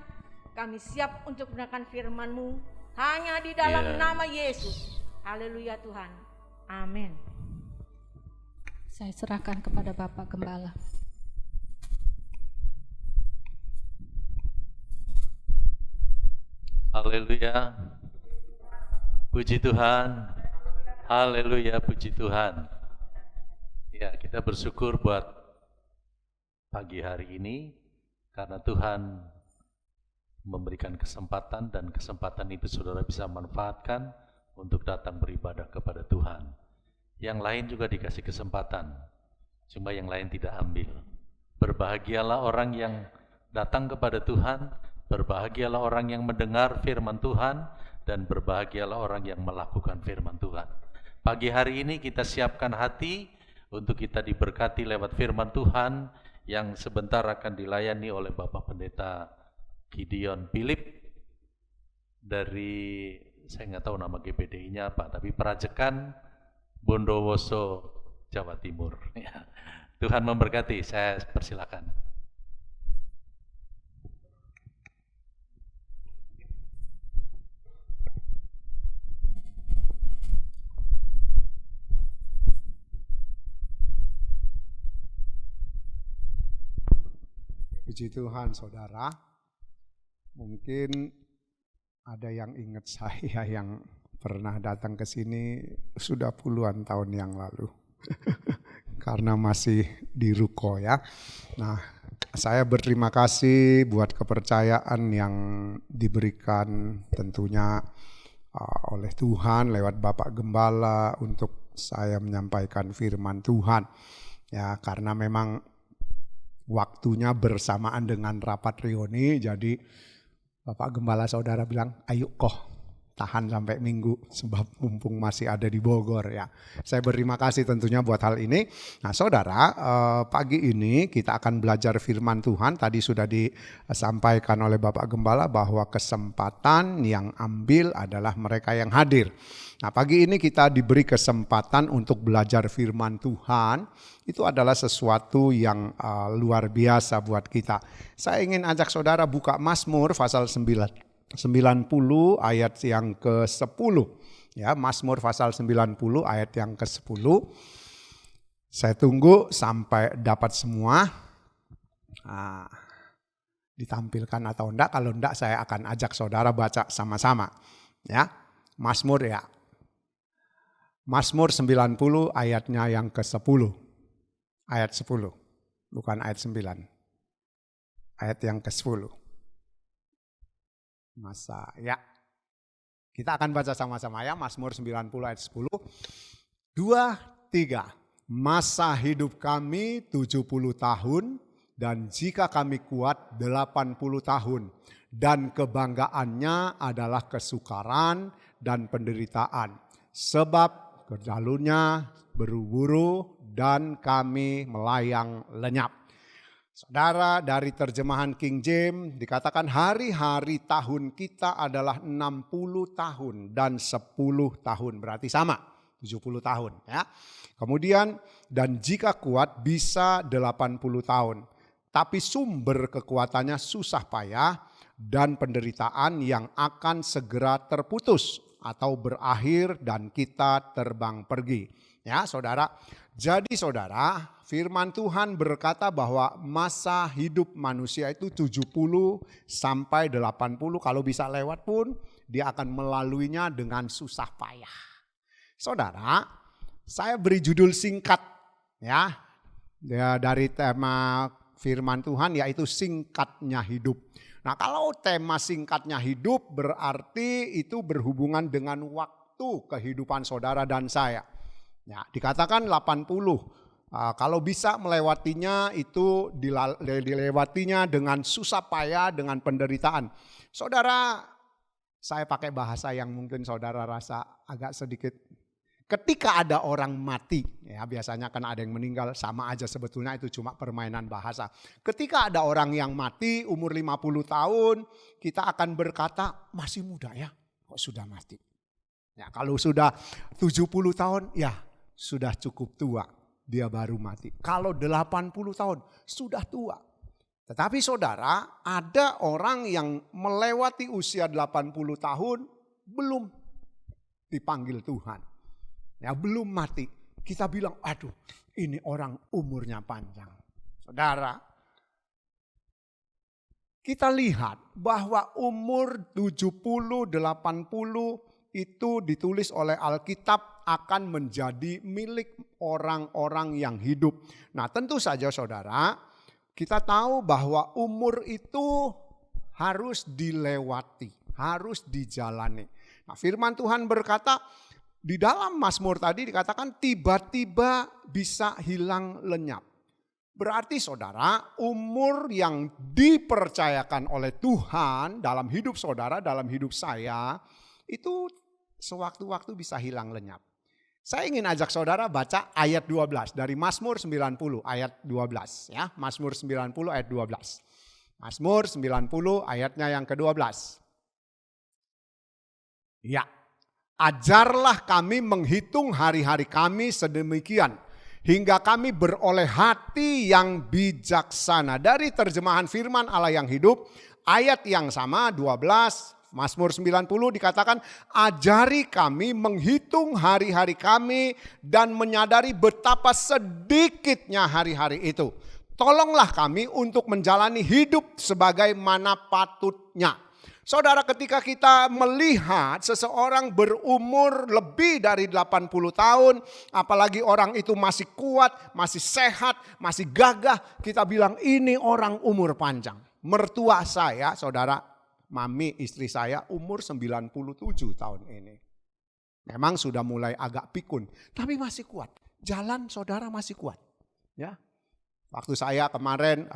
kami siap untuk mendengarkan firman-Mu hanya di dalam nama Yesus. Haleluya Tuhan. Amin. Saya serahkan kepada Bapak Gembala. Haleluya. Puji Tuhan. Haleluya, puji Tuhan. Ya, kita bersyukur buat pagi hari ini karena Tuhan memberikan kesempatan, dan kesempatan itu saudara bisa manfaatkan untuk datang beribadah kepada Tuhan. Yang lain juga dikasih kesempatan, cuma yang lain tidak ambil. Berbahagialah orang yang datang kepada Tuhan, berbahagialah orang yang mendengar firman Tuhan, dan berbahagialah orang yang melakukan firman Tuhan. Pagi hari ini kita siapkan hati untuk kita diberkati lewat firman Tuhan yang sebentar akan dilayani oleh Bapak Pendeta Gideon Philip dari, saya nggak tahu nama GPDI-nya apa, tapi Perajekan Bondowoso, Jawa Timur. Ya. Tuhan memberkati, saya persilakan. Puji Tuhan saudara, mungkin ada yang ingat saya yang pernah datang ke sini sudah puluhan tahun yang lalu. Karena masih di ruko ya. Nah, saya berterima kasih buat kepercayaan yang diberikan tentunya oleh Tuhan lewat Bapak Gembala untuk saya menyampaikan firman Tuhan. Ya, karena memang waktunya bersamaan dengan rapat reuni, jadi Bapak Gembala saudara bilang, ayo kok tahan sampai Minggu sebab mumpung masih ada di Bogor ya. Saya berterima kasih tentunya buat hal ini. Nah saudara, pagi ini kita akan belajar firman Tuhan. Tadi sudah disampaikan oleh Bapak Gembala bahwa kesempatan yang ambil adalah mereka yang hadir. Nah pagi ini kita diberi kesempatan untuk belajar firman Tuhan. Itu adalah sesuatu yang luar biasa buat kita. Saya ingin ajak saudara buka Mazmur pasal 90 ayat yang ke-10. Ya, Mazmur pasal 90 ayat yang ke-10. Saya tunggu sampai dapat semua. Nah, ditampilkan atau enggak, kalau enggak saya akan ajak saudara baca sama-sama. Ya, Mazmur ya. Mazmur 90 ayatnya yang ke-10. Ayat 10, bukan ayat 9. Ayat yang ke-10. Ya. Kita akan baca sama-sama ya, Mazmur 90 ayat 10. 2, 3. Masa hidup kami 70 tahun, dan jika kami kuat 80 tahun. Dan kebanggaannya adalah kesukaran dan penderitaan. Sebab jalurnya buru-buru dan kami melayang lenyap. Saudara, dari terjemahan King James dikatakan hari-hari tahun kita adalah 60 tahun dan 10 tahun. Berarti sama, 70 tahun. Ya. Kemudian, dan jika kuat bisa 80 tahun. Tapi sumber kekuatannya susah payah dan penderitaan yang akan segera terputus atau berakhir dan kita terbang pergi. Ya, saudara. Jadi saudara, firman Tuhan berkata bahwa masa hidup manusia itu 70 sampai 80, kalau bisa lewat pun dia akan melaluinya dengan susah payah. Saudara, saya beri judul singkat ya dari tema firman Tuhan, yaitu singkatnya hidup. Nah, kalau tema singkatnya hidup berarti itu berhubungan dengan waktu kehidupan saudara dan saya. Ya, dikatakan 80. Kalau bisa melewatinya itu dilewatinya dengan susah payah, dengan penderitaan. Saudara, saya pakai bahasa yang mungkin saudara rasa agak sedikit. Ketika ada orang mati, ya biasanya kan ada yang meninggal, sama aja sebetulnya itu cuma permainan bahasa. Ketika ada orang yang mati umur 50 tahun, kita akan berkata masih muda ya, kok sudah mati. Ya, kalau sudah 70 tahun, ya sudah cukup tua, dia baru mati. Kalau 80 tahun, sudah tua. Tetapi saudara, ada orang yang melewati usia 80 tahun, belum dipanggil Tuhan. Ya, belum mati. Kita bilang, aduh ini orang umurnya panjang. Saudara, kita lihat bahwa umur 70, 80 itu ditulis oleh Alkitab akan menjadi milik orang-orang yang hidup. Nah, tentu saja saudara, kita tahu bahwa umur itu harus dilewati, harus dijalani. Nah, firman Tuhan berkata, di dalam Mazmur tadi dikatakan tiba-tiba bisa hilang lenyap. Berarti saudara, umur yang dipercayakan oleh Tuhan dalam hidup saudara, dalam hidup saya, itu sewaktu-waktu bisa hilang lenyap. Saya ingin ajak saudara baca ayat 12 dari Mazmur 90 ayat 12 ya. Mazmur 90 ayat 12. Mazmur 90 ayatnya yang ke-12. Ya. Ajarlah kami menghitung hari-hari kami sedemikian hingga kami beroleh hati yang bijaksana. Dari terjemahan firman Allah yang hidup, ayat yang sama 12, Mazmur 90 dikatakan, ajari kami menghitung hari-hari kami dan menyadari betapa sedikitnya hari-hari itu. Tolonglah kami untuk menjalani hidup sebagaimana patutnya. Saudara, ketika kita melihat seseorang berumur lebih dari 80 tahun, apalagi orang itu masih kuat, masih sehat, masih gagah, kita bilang ini orang umur panjang. Mertua saya, saudara, mami istri saya umur 97 tahun ini. Memang sudah mulai agak pikun, tapi masih kuat. Jalan saudara masih kuat. Ya. Waktu saya kemarin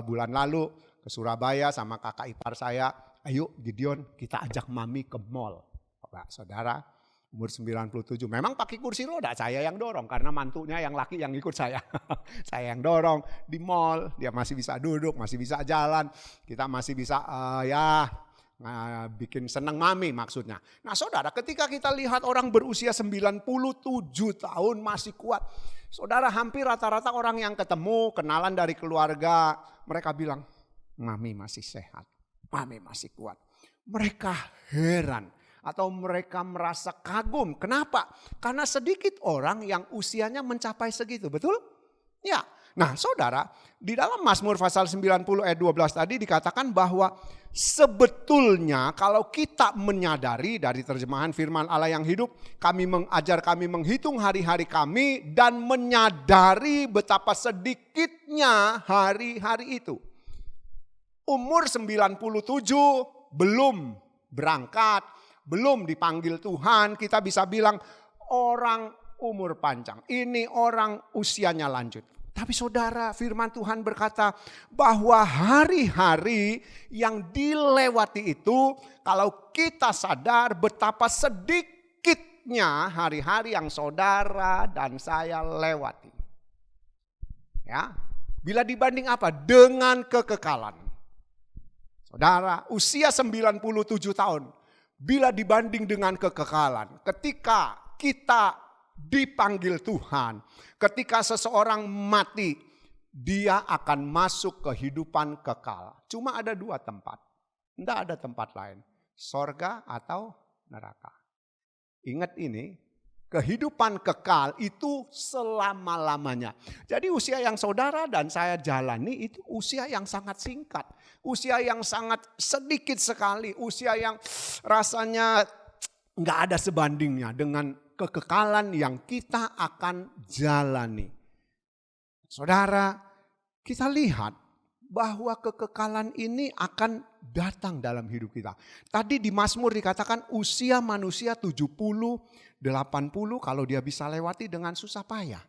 bulan lalu ke Surabaya sama kakak ipar saya, ayo Gideon kita ajak mami ke mall. Pak saudara umur 97 memang pakai kursi roda, saya yang dorong karena mantunya yang laki yang ikut saya. Saya yang dorong di mall, dia masih bisa duduk, masih bisa jalan. Kita masih bisa bikin senang mami maksudnya. Nah saudara, ketika kita lihat orang berusia 97 tahun masih kuat. Saudara, hampir rata-rata orang yang ketemu, kenalan dari keluarga, mereka bilang, mami masih sehat. Mami masih kuat. Mereka heran. Atau mereka merasa kagum. Kenapa? Karena sedikit orang yang usianya mencapai segitu, betul? Ya. Nah saudara, di dalam Mazmur pasal 90 ayat 12 tadi dikatakan bahwa sebetulnya kalau kita menyadari dari terjemahan firman Allah yang hidup, kami menghitung hari-hari kami dan menyadari betapa sedikitnya hari-hari itu. Umur 97 belum berangkat, belum dipanggil Tuhan, kita bisa bilang orang umur panjang. Ini orang usianya lanjut. Tapi saudara, firman Tuhan berkata bahwa hari-hari yang dilewati itu, kalau kita sadar betapa sedikitnya hari-hari yang saudara dan saya lewati. Ya, bila dibanding apa? Dengan kekekalan. Saudara, usia 97 tahun, bila dibanding dengan kekekalan, ketika kita dipanggil Tuhan, ketika seseorang mati, dia akan masuk kehidupan kekal. Cuma ada 2 tempat, tidak ada tempat lain, sorga atau neraka. Ingat ini, kehidupan kekal itu selama-lamanya. Jadi usia yang saudara dan saya jalani itu usia yang sangat singkat. Usia yang sangat sedikit sekali. Usia yang rasanya nggak ada sebandingnya dengan kekekalan yang kita akan jalani. Saudara, kita lihat bahwa kekekalan ini akan datang dalam hidup kita. Tadi di Mazmur dikatakan usia manusia 70, 80 kalau dia bisa lewati dengan susah payah.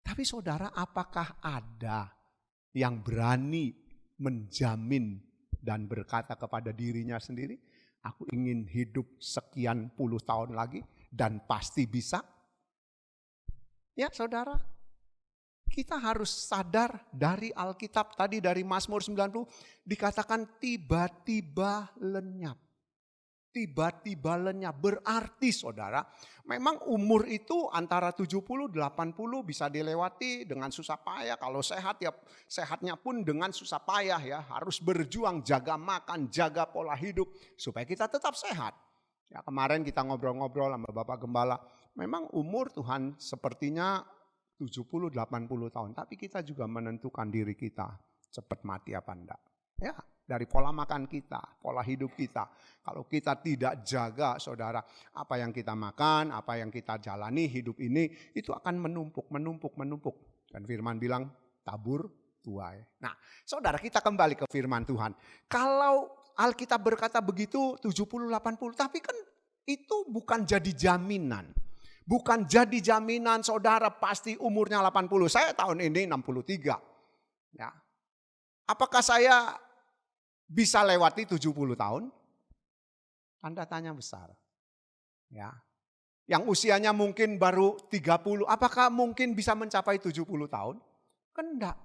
Tapi saudara, apakah ada yang berani menjamin dan berkata kepada dirinya sendiri, aku ingin hidup sekian puluh tahun lagi dan pasti bisa? Ya saudara, kita harus sadar dari Alkitab tadi, dari Mazmur 90 dikatakan tiba-tiba lenyap. Tiba-tiba lenyap berarti saudara, memang umur itu antara 70, 80 bisa dilewati dengan susah payah. Kalau sehat ya sehatnya pun dengan susah payah ya. Harus berjuang, jaga makan, jaga pola hidup supaya kita tetap sehat. Ya kemarin kita ngobrol-ngobrol sama Bapak Gembala, memang umur Tuhan sepertinya 70-80 tahun. Tapi kita juga menentukan diri kita cepat mati apa enggak. Ya, dari pola makan kita, pola hidup kita. Kalau kita tidak jaga saudara, apa yang kita makan, apa yang kita jalani hidup ini, itu akan menumpuk. Dan firman bilang tabur tuai. Nah saudara, kita kembali ke firman Tuhan. Kalau Alkitab berkata begitu 70-80, tapi kan itu bukan jadi jaminan. Bukan jadi jaminan saudara pasti umurnya 80. Saya tahun ini 63. Ya. Apakah saya bisa lewati 70 tahun? Tanda tanya besar. Ya. Yang usianya mungkin baru 30, apakah mungkin bisa mencapai 70 tahun? Kan enggak.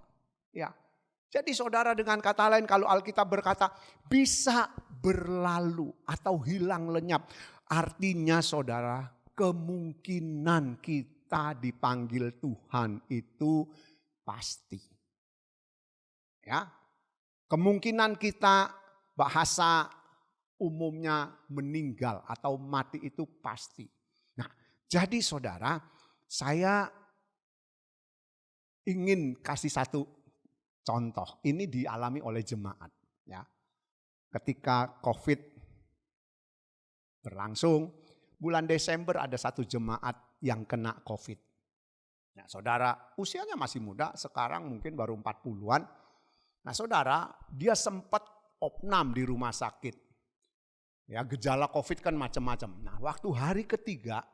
Ya. Jadi saudara, dengan kata lain kalau Alkitab berkata bisa berlalu atau hilang lenyap, artinya saudara, kemungkinan kita dipanggil Tuhan itu pasti. Ya. Kemungkinan kita bahasa umumnya meninggal atau mati itu pasti. Nah, jadi saudara, saya ingin kasih satu contoh. Ini dialami oleh jemaat. Ya. Ketika COVID berlangsung, bulan Desember ada satu jemaat yang kena COVID. Nah, saudara, usianya masih muda, sekarang mungkin baru 40-an. Nah saudara, dia sempat opnam di rumah sakit. Ya, gejala COVID kan macam-macam. Nah waktu hari ketiga,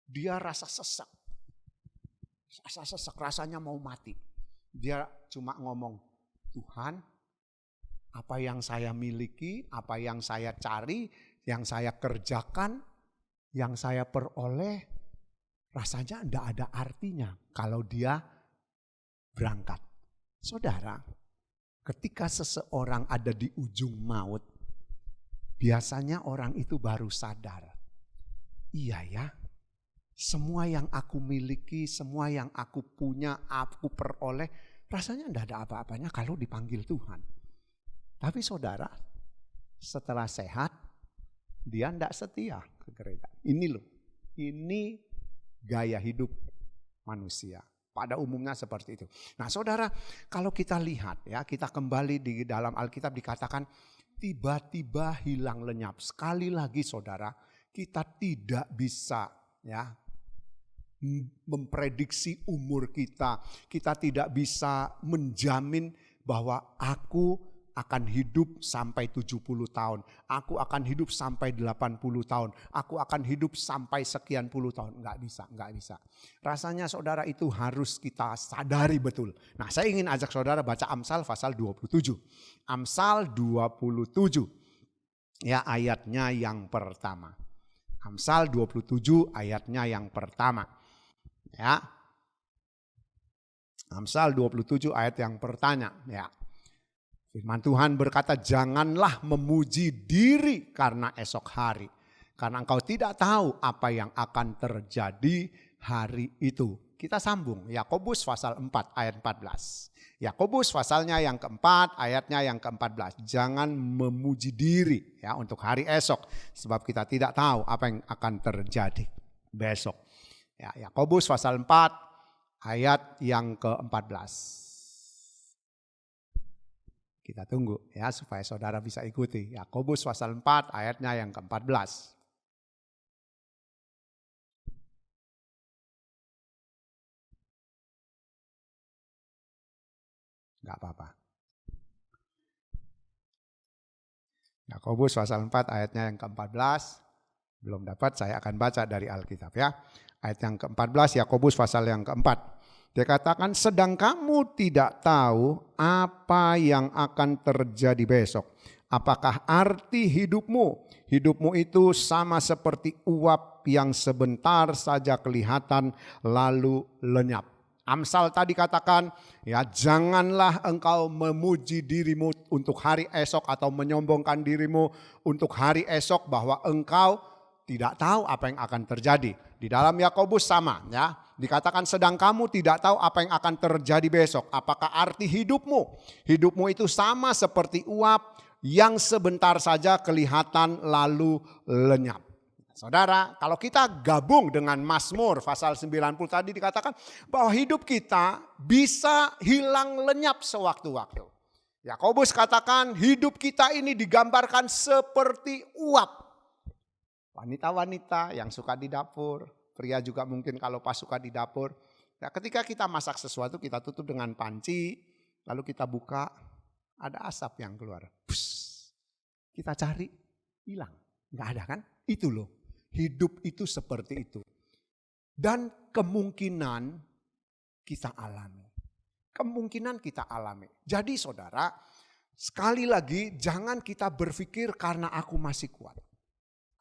dia rasa sesak. Rasanya mau mati. Dia cuma ngomong, Tuhan, apa yang saya miliki, apa yang saya cari, yang saya kerjakan, yang saya peroleh, rasanya tidak ada artinya kalau dia berangkat. Saudara, ketika seseorang ada di ujung maut, biasanya orang itu baru sadar. Iya ya, semua yang aku miliki, semua yang aku punya, aku peroleh, rasanya tidak ada apa-apanya kalau dipanggil Tuhan. Tapi saudara, setelah sehat, dia tidak setia ke gereja. Ini loh, ini gaya hidup manusia. Pada umumnya seperti itu. Nah saudara, kalau kita lihat ya, kita kembali di dalam Alkitab dikatakan tiba-tiba hilang lenyap. Sekali lagi saudara, kita tidak bisa ya memprediksi umur kita. Kita tidak bisa menjamin bahwa aku akan hidup sampai 70 tahun. Aku akan hidup sampai 80 tahun. Aku akan hidup sampai sekian puluh tahun. Enggak bisa. Rasanya saudara itu harus kita sadari betul. Nah saya ingin ajak saudara baca Amsal pasal 27. Amsal 27 ya ayatnya yang pertama. Amsal 27 ayatnya yang pertama. Ya. Amsal 27 ayat yang pertama ya. Firman Tuhan berkata, janganlah memuji diri karena esok hari. Karena engkau tidak tahu apa yang akan terjadi hari itu. Kita sambung, Yakobus pasal 4 ayat 14. Yakobus pasalnya yang keempat, ayatnya yang ke-14. Jangan memuji diri ya untuk hari esok. Sebab kita tidak tahu apa yang akan terjadi besok. Ya, Yakobus pasal 4 ayat yang ke-14. Kita tunggu ya supaya saudara bisa ikuti. Yakobus pasal 4 ayatnya yang ke-14. Enggak apa-apa. Yakobus pasal 4 ayatnya yang ke-14. Belum dapat, saya akan baca dari Alkitab ya. Ayat yang ke-14 Yakobus pasal yang ke-4. Dia katakan, sedang kamu tidak tahu apa yang akan terjadi besok. Apakah arti hidupmu? Hidupmu itu sama seperti uap yang sebentar saja kelihatan lalu lenyap. Amsal tadi katakan, ya janganlah engkau memuji dirimu untuk hari esok atau menyombongkan dirimu untuk hari esok bahwa engkau tidak tahu apa yang akan terjadi. Di dalam Yakobus sama ya, dikatakan sedang kamu tidak tahu apa yang akan terjadi besok. Apakah arti hidupmu? Hidupmu itu sama seperti uap yang sebentar saja kelihatan lalu lenyap. Saudara, kalau kita gabung dengan Mazmur pasal 90 tadi dikatakan bahwa hidup kita bisa hilang lenyap sewaktu-waktu. Yakobus katakan hidup kita ini digambarkan seperti uap. Wanita-wanita yang suka di dapur, pria juga mungkin kalau pas suka di dapur. Nah, ketika kita masak sesuatu kita tutup dengan panci, lalu kita buka, ada asap yang keluar. Pus, kita cari, hilang. Nggak ada kan? Itu loh. Hidup itu seperti itu. Dan kemungkinan kita alami. Kemungkinan kita alami. Jadi saudara, sekali lagi jangan kita berpikir karena aku masih kuat.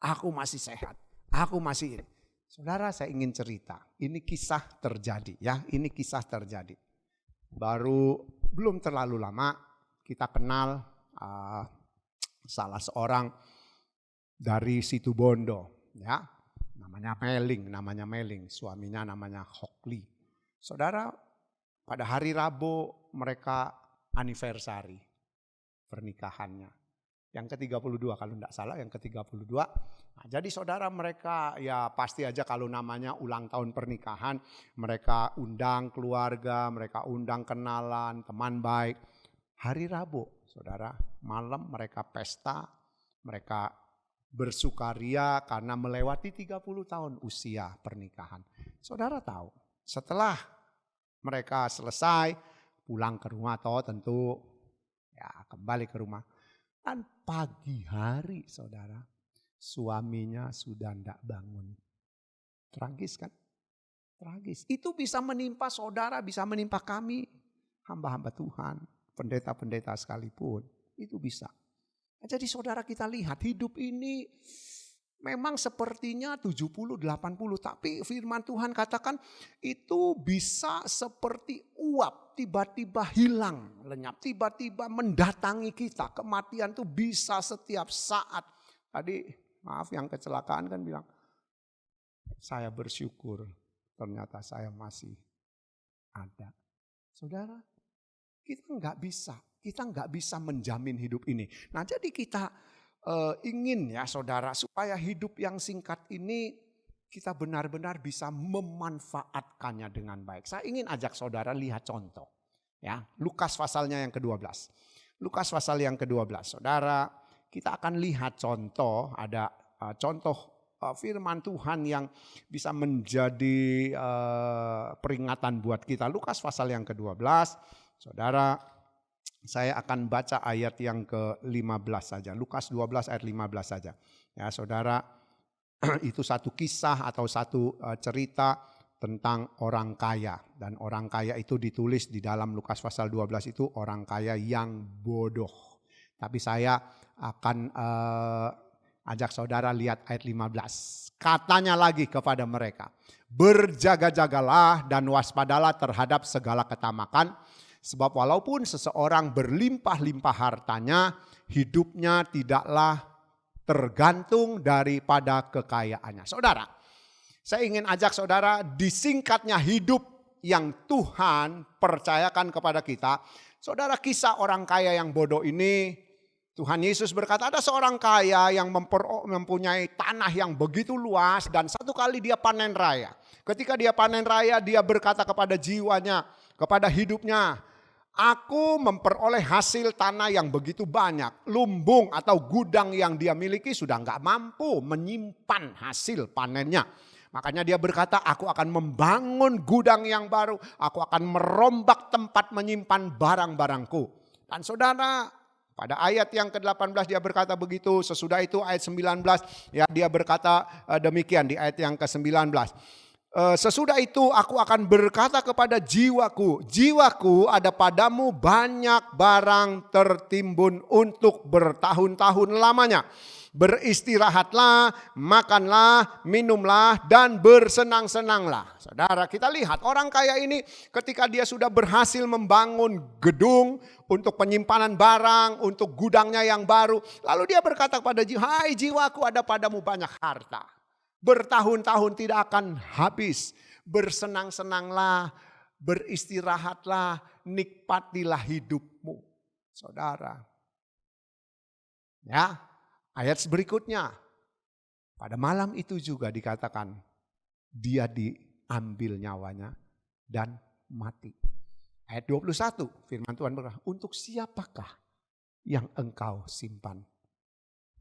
Aku masih sehat. Aku masih ini. Saudara, saya ingin cerita. Ini kisah terjadi ya. Ini kisah terjadi. Belum terlalu lama kita kenal salah seorang dari Situbondo ya. Namanya Meling, suaminya namanya Hokli. Saudara, pada hari Rabu mereka anniversary pernikahannya. Yang ke-32 kalau tidak salah, yang ke-32. Nah, jadi saudara mereka ya pasti aja kalau namanya ulang tahun pernikahan, mereka undang keluarga, mereka undang kenalan, teman baik. Hari Rabu, saudara, malam mereka pesta, mereka bersukaria karena melewati 30 tahun usia pernikahan. Saudara tahu, setelah mereka selesai pulang ke rumah tentu ya kembali ke rumah. Dan pagi hari saudara, suaminya sudah tidak bangun. Tragis kan? Tragis. Itu bisa menimpa saudara, bisa menimpa kami, hamba-hamba Tuhan, pendeta-pendeta sekalipun. Itu bisa. Jadi saudara kita lihat hidup ini memang sepertinya 70-80, tapi firman Tuhan katakan itu bisa seperti uap, tiba-tiba hilang, lenyap, tiba-tiba mendatangi kita. Kematian itu bisa setiap saat. Tadi maaf yang kecelakaan kan bilang, saya bersyukur ternyata saya masih ada. Saudara, kita nggak bisa menjamin hidup ini. Nah jadi kita ingin ya saudara supaya hidup yang singkat ini kita benar-benar bisa memanfaatkannya dengan baik. Saya ingin ajak saudara lihat contoh. Ya, Lukas pasalnya yang ke-12. Lukas pasal yang ke-12. Saudara, kita akan lihat contoh, ada contoh firman Tuhan yang bisa menjadi peringatan buat kita. Lukas pasal yang ke-12. Saudara, saya akan baca ayat yang ke-15 saja. Lukas 12 ayat 15 saja. Ya, saudara, itu satu kisah atau satu cerita tentang orang kaya. Dan orang kaya itu ditulis di dalam Lukas pasal 12 itu orang kaya yang bodoh. Tapi saya akan ajak saudara lihat ayat 15. Katanya lagi kepada mereka, berjaga-jagalah dan waspadalah terhadap segala ketamakan. Sebab walaupun seseorang berlimpah-limpah hartanya, hidupnya tidaklah tergantung daripada kekayaannya. Saudara, saya ingin ajak saudara disingkatnya hidup yang Tuhan percayakan kepada kita. Saudara, kisah orang kaya yang bodoh ini, Tuhan Yesus berkata ada seorang kaya yang mempunyai tanah yang begitu luas dan satu kali dia panen raya. Ketika dia panen raya, dia berkata kepada jiwanya, kepada hidupnya, aku memperoleh hasil tanah yang begitu banyak. Lumbung atau gudang yang dia miliki sudah nggak mampu menyimpan hasil panennya. Makanya dia berkata, aku akan membangun gudang yang baru. Aku akan merombak tempat menyimpan barang-barangku. Dan saudara, pada ayat yang ke-18 dia berkata begitu. Sesudah itu ayat 19 ya dia berkata demikian di ayat yang ke-19. Sesudah itu aku akan berkata kepada jiwaku, jiwaku ada padamu banyak barang tertimbun untuk bertahun-tahun lamanya. Beristirahatlah, makanlah, minumlah dan bersenang-senanglah. Saudara, kita lihat orang kaya ini ketika dia sudah berhasil membangun gedung untuk penyimpanan barang, untuk gudangnya yang baru. Lalu dia berkata kepada jiwa, hai jiwaku ada padamu banyak harta. Bertahun-tahun tidak akan habis. Bersenang-senanglah, beristirahatlah, nikmatilah hidupmu. Saudara. Ya, ayat berikutnya. Pada malam itu juga dikatakan dia diambil nyawanya dan mati. Ayat 21 firman Tuhan berkata, untuk siapakah yang engkau simpan?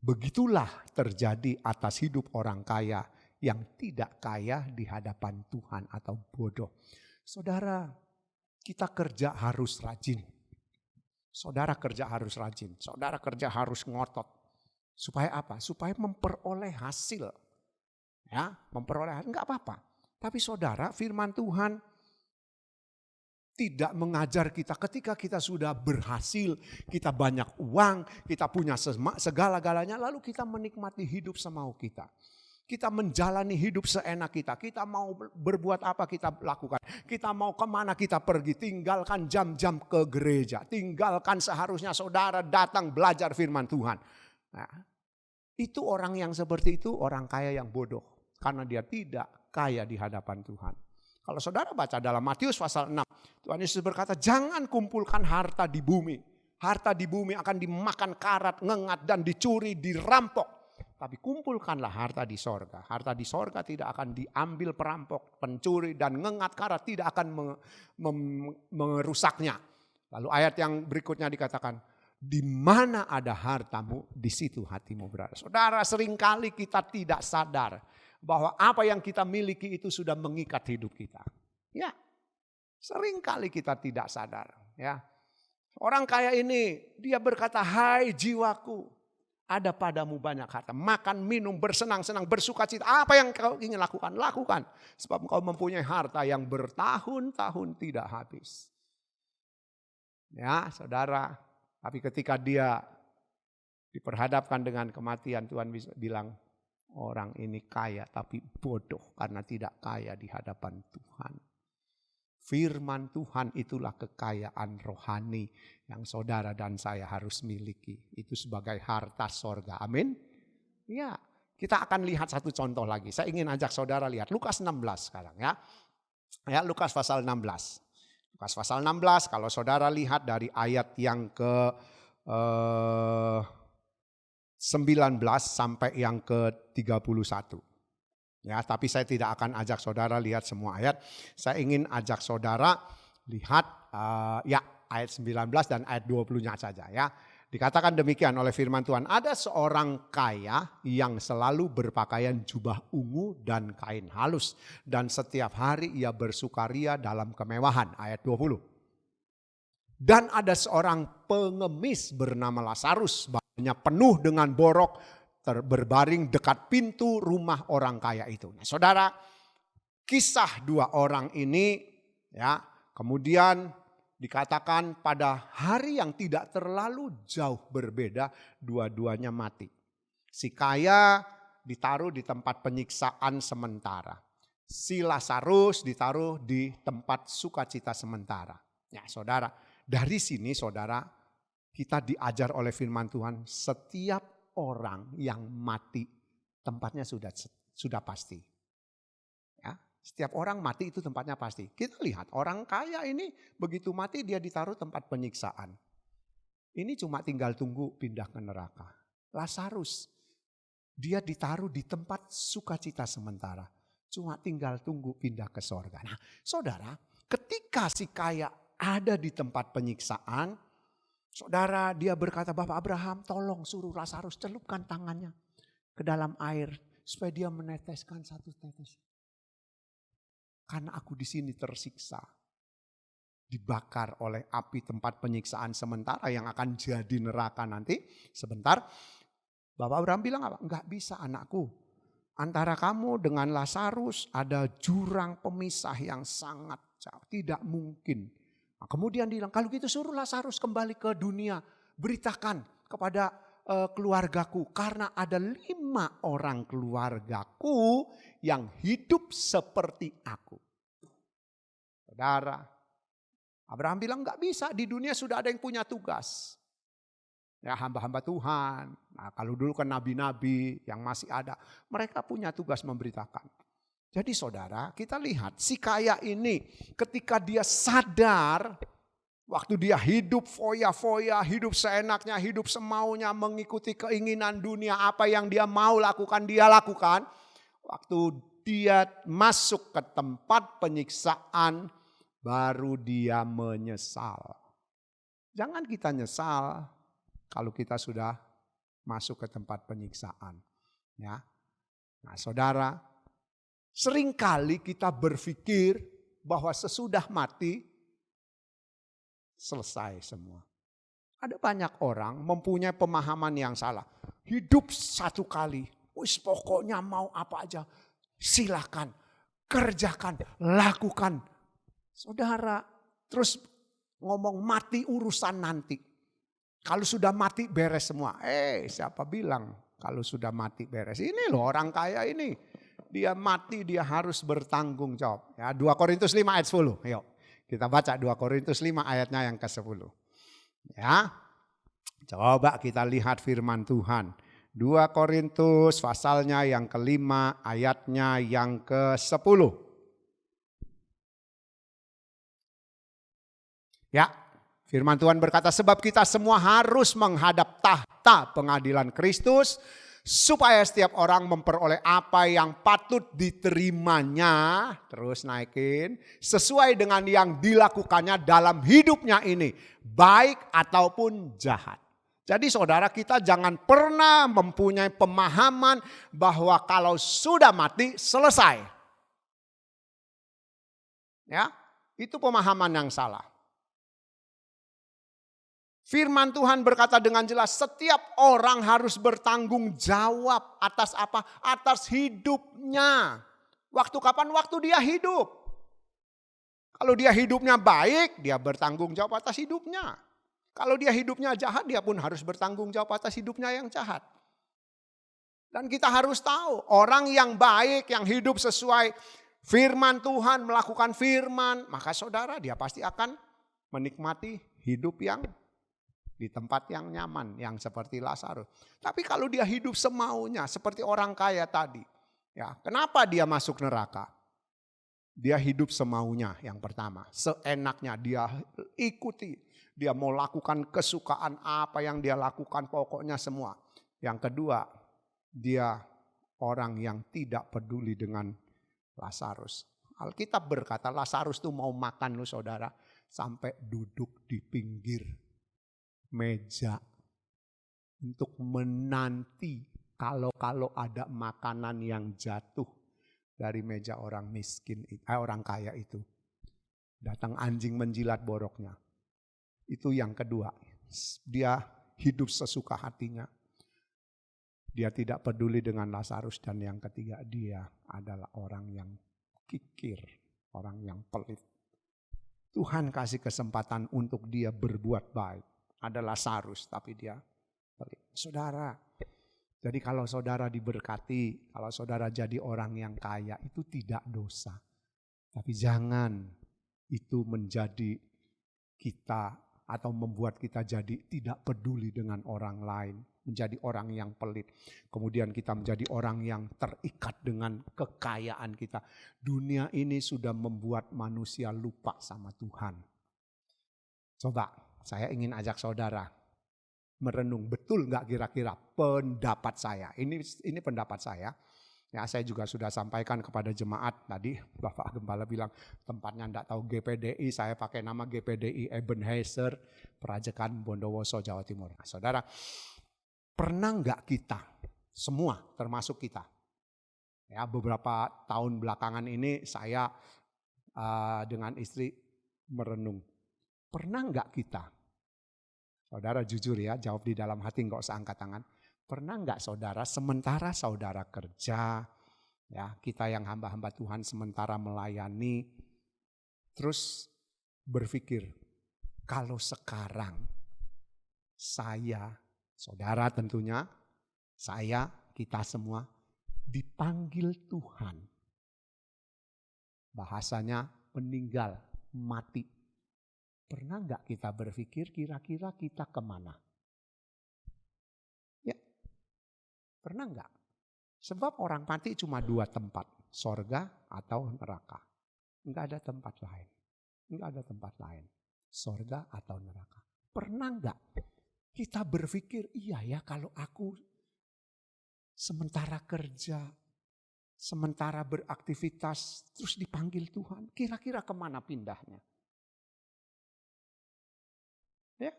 Begitulah terjadi atas hidup orang kaya yang tidak kaya di hadapan Tuhan atau bodoh. Saudara, kita kerja harus rajin. Saudara kerja harus rajin. Saudara kerja harus ngotot. Supaya apa? Supaya memperoleh hasil. Ya, memperoleh hasil. Enggak apa-apa. Tapi saudara, firman Tuhan tidak mengajar kita ketika kita sudah berhasil, kita banyak uang, kita punya segala-galanya, lalu kita menikmati hidup semau kita. Kita menjalani hidup seenak kita. Kita mau berbuat apa kita lakukan. Kita mau kemana kita pergi. Tinggalkan jam-jam ke gereja. Tinggalkan seharusnya saudara datang belajar firman Tuhan. Nah, itu orang yang seperti itu orang kaya yang bodoh. Karena dia tidak kaya di hadapan Tuhan. Kalau saudara baca dalam Matius pasal 6, Tuhan Yesus berkata, jangan kumpulkan harta di bumi. Harta di bumi akan dimakan karat, ngengat dan dicuri, dirampok. Tapi kumpulkanlah harta di sorga. Harta di sorga tidak akan diambil perampok, pencuri dan ngengat karat tidak akan merusaknya. Lalu ayat yang berikutnya dikatakan, di mana ada hartamu, di situ hatimu berada. Saudara, seringkali kita tidak sadar bahwa apa yang kita miliki itu sudah mengikat hidup kita. Ya, seringkali kita tidak sadar. Ya, orang kaya ini dia berkata, hai jiwaku, ada padamu banyak harta. Makan, minum, bersenang-senang, bersukacita. Apa yang kau ingin lakukan? Lakukan. Sebab kau mempunyai harta yang bertahun-tahun tidak habis. Ya, saudara. Tapi ketika dia diperhadapkan dengan kematian, Tuhan bilang, orang ini kaya tapi bodoh karena tidak kaya di hadapan Tuhan. Firman Tuhan itulah kekayaan rohani yang saudara dan saya harus miliki. Itu sebagai harta sorga. Amin. Ya, kita akan lihat satu contoh lagi. Saya ingin ajak saudara lihat Lukas 16 sekarang ya. Ya, Lukas pasal 16. Lukas pasal 16 kalau saudara lihat dari ayat yang ke sampai yang ke-31. Ya, tapi saya tidak akan ajak saudara lihat semua ayat. Saya ingin ajak saudara lihat ayat 19 dan ayat 20-nya saja ya. Dikatakan demikian oleh firman Tuhan, ada seorang kaya yang selalu berpakaian jubah ungu dan kain halus. Dan setiap hari ia bersukaria dalam kemewahan. Ayat 20. Dan ada seorang pengemis bernama Lazarus, badannya penuh dengan borok, berbaring dekat pintu rumah orang kaya itu. Nah, saudara, kisah dua orang ini ya, kemudian dikatakan pada hari yang tidak terlalu jauh berbeda, dua-duanya mati. Si kaya ditaruh di tempat penyiksaan sementara. Si Lazarus ditaruh di tempat sukacita sementara. Ya saudara, dari sini saudara, kita diajar oleh firman Tuhan, setiap orang yang mati tempatnya sudah pasti. Ya, setiap orang mati itu tempatnya pasti. Kita lihat orang kaya ini begitu mati dia ditaruh tempat penyiksaan. Ini cuma tinggal tunggu pindah ke neraka. Lazarus dia ditaruh di tempat sukacita sementara. Cuma tinggal tunggu pindah ke sorga. Nah saudara, ketika si kaya ada di tempat penyiksaan, saudara dia berkata, Bapak Abraham tolong suruh Lazarus celupkan tangannya ke dalam air supaya dia meneteskan satu tetes. Karena aku di sini tersiksa, dibakar oleh api tempat penyiksaan sementara yang akan jadi neraka nanti. Sebentar, Bapak Abraham bilang apa? Enggak bisa anakku. Antara kamu dengan Lazarus ada jurang pemisah yang sangat jauh. Tidak mungkin. Nah, kemudian dia bilang, kalau gitu suruh Lazarus kembali ke dunia. Beritakan kepada keluargaku. Karena ada 5 orang keluargaku yang hidup seperti aku. Saudara, Abraham bilang enggak bisa, di dunia sudah ada yang punya tugas. Ya hamba-hamba Tuhan, nah, kalau dulu kan nabi-nabi yang masih ada, mereka punya tugas memberitakan. Jadi saudara, kita lihat si kaya ini ketika dia sadar, waktu dia hidup foya-foya, hidup seenaknya, hidup semaunya, mengikuti keinginan dunia, apa yang dia mau lakukan, dia lakukan. Waktu dia masuk ke tempat penyiksaan, baru dia menyesal. Jangan kita nyesal kalau kita sudah masuk ke tempat penyiksaan. Ya. Nah saudara, seringkali kita berpikir bahwa sesudah mati, selesai semua. Ada banyak orang mempunyai pemahaman yang salah. Hidup satu kali, wis pokoknya mau apa aja, silakan, kerjakan, lakukan. Saudara, terus ngomong mati urusan nanti. Kalau sudah mati beres semua. Siapa bilang kalau sudah mati beres? Ini loh orang kaya ini. Dia mati dia harus bertanggung jawab. Ya, 2 Korintus 5 ayat 10. Yuk kita baca 2 Korintus 5 ayatnya yang ke-10. Ya, coba kita lihat firman Tuhan. 2 Korintus pasalnya yang ke-5 ayatnya yang ke-10. Ya, firman Tuhan berkata, sebab kita semua harus menghadap tahta pengadilan Kristus, supaya setiap orang memperoleh apa yang patut diterimanya, terus naikin, sesuai dengan yang dilakukannya dalam hidupnya ini, baik ataupun jahat. Jadi saudara, kita jangan pernah mempunyai pemahaman bahwa kalau sudah mati selesai. Ya, itu pemahaman yang salah. Firman Tuhan berkata dengan jelas, setiap orang harus bertanggung jawab atas apa? Atas hidupnya. Waktu kapan? Waktu dia hidup. Kalau dia hidupnya baik, dia bertanggung jawab atas hidupnya. Kalau dia hidupnya jahat, dia pun harus bertanggung jawab atas hidupnya yang jahat. Dan kita harus tahu, orang yang baik, yang hidup sesuai firman Tuhan, melakukan firman, maka saudara dia pasti akan menikmati hidup yang di tempat yang nyaman, yang seperti Lazarus. Tapi kalau dia hidup semaunya, seperti orang kaya tadi, ya, kenapa dia masuk neraka? Dia hidup semaunya yang pertama, seenaknya dia ikuti, dia mau lakukan kesukaan apa yang dia lakukan, pokoknya semua. Yang kedua, dia orang yang tidak peduli dengan Lazarus. Alkitab berkata Lazarus tuh mau makan loh saudara, sampai duduk di pinggir meja untuk menanti kalau ada makanan yang jatuh dari meja orang miskin, orang kaya itu. Datang anjing menjilat boroknya. Itu yang kedua. Dia hidup sesuka hatinya. Dia tidak peduli dengan Lazarus. Dan yang ketiga, dia adalah orang yang kikir, orang yang pelit. Tuhan kasih kesempatan untuk dia berbuat baik. Ada Lazarus, tapi dia pelit. Saudara, jadi kalau saudara diberkati, kalau saudara jadi orang yang kaya, itu tidak dosa. Tapi jangan itu menjadi kita atau membuat kita jadi tidak peduli dengan orang lain. Menjadi orang yang pelit. Kemudian kita menjadi orang yang terikat dengan kekayaan kita. Dunia ini sudah membuat manusia lupa sama Tuhan. Coba saya ingin ajak saudara merenung, betul nggak kira-kira pendapat saya? Ini pendapat saya. Ya, saya juga sudah sampaikan kepada jemaat tadi. Bapak Gembala bilang tempatnya enggak tahu GPDI, saya pakai nama GPDI Ebenezer Perajekan Bondowoso Jawa Timur. Nah, saudara, pernah nggak kita semua termasuk kita? Ya, beberapa tahun belakangan ini saya dengan istri merenung. Pernah nggak kita? Saudara jujur ya, jawab di dalam hati, nggak usah angkat tangan. Pernah nggak saudara, sementara saudara kerja, ya kita yang hamba-hamba Tuhan sementara melayani, terus berpikir, kalau sekarang saya, saudara tentunya, saya, kita semua dipanggil Tuhan. Bahasanya meninggal, mati. Pernah nggak kita berpikir kira-kira kita kemana? Ya, pernah nggak? Sebab orang mati cuma 2 tempat, sorga atau neraka. Nggak ada tempat lain. Nggak ada tempat lain, sorga atau neraka. Pernah nggak kita berpikir, iya ya kalau aku sementara kerja, sementara beraktivitas, terus dipanggil Tuhan, kira-kira kemana pindahnya? Ya.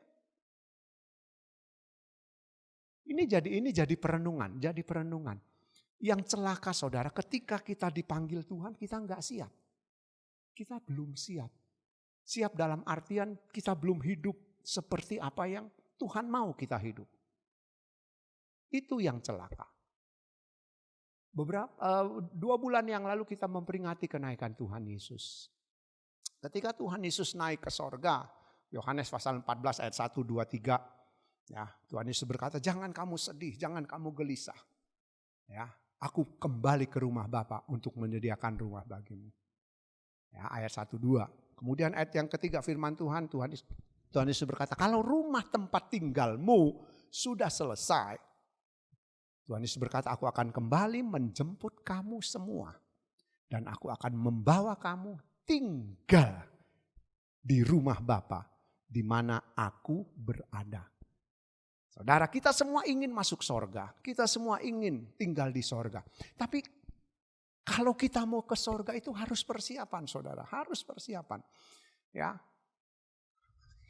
Ini jadi perenungan, Yang celaka saudara, ketika kita dipanggil Tuhan, kita enggak siap. Kita belum siap. Siap dalam artian kita belum hidup seperti apa yang Tuhan mau kita hidup. Itu yang celaka. 2 bulan yang lalu kita memperingati kenaikan Tuhan Yesus. Ketika Tuhan Yesus naik ke sorga, Yohanes pasal 14 ayat 1, 2, 3. Ya, Tuhan Yesus berkata, jangan kamu sedih, jangan kamu gelisah. Ya, aku kembali ke rumah Bapa untuk menyediakan rumah bagimu. Ya, ayat 1, 2. Kemudian ayat yang ketiga firman Tuhan Yesus berkata, kalau rumah tempat tinggalmu sudah selesai, Tuhan Yesus berkata, aku akan kembali menjemput kamu semua. Dan aku akan membawa kamu tinggal di rumah Bapa, di mana aku berada. Saudara, kita semua ingin masuk sorga. Kita semua ingin tinggal di sorga. Tapi kalau kita mau ke sorga itu harus persiapan, saudara. Harus persiapan. Ya,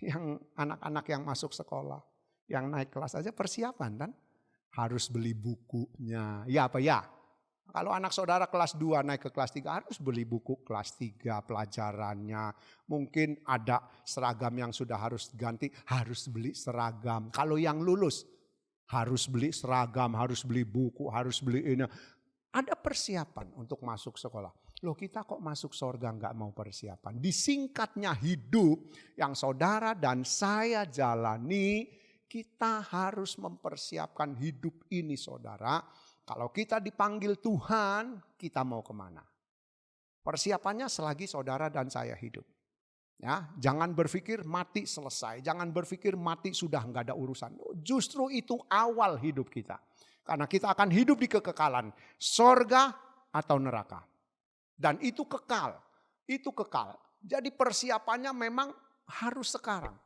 yang anak-anak yang masuk sekolah, yang naik kelas aja persiapan kan. Harus beli bukunya. Ya apa ya? Kalau anak saudara kelas 2 naik ke kelas 3 harus beli buku kelas 3 pelajarannya. Mungkin ada seragam yang sudah harus ganti, harus beli seragam. Kalau yang lulus harus beli seragam, harus beli buku, harus beli ini. Ada persiapan untuk masuk sekolah. Loh kita kok masuk sorga nggak mau persiapan. Disingkatnya hidup yang saudara dan saya jalani, kita harus mempersiapkan hidup ini saudara. Kalau kita dipanggil Tuhan, kita mau kemana? Persiapannya selagi saudara dan saya hidup. Ya, jangan berpikir mati selesai, jangan berpikir mati sudah nggak ada urusan. Justru itu awal hidup kita. Karena kita akan hidup di kekekalan, sorga atau neraka. Dan itu kekal, itu kekal. Jadi persiapannya memang harus sekarang.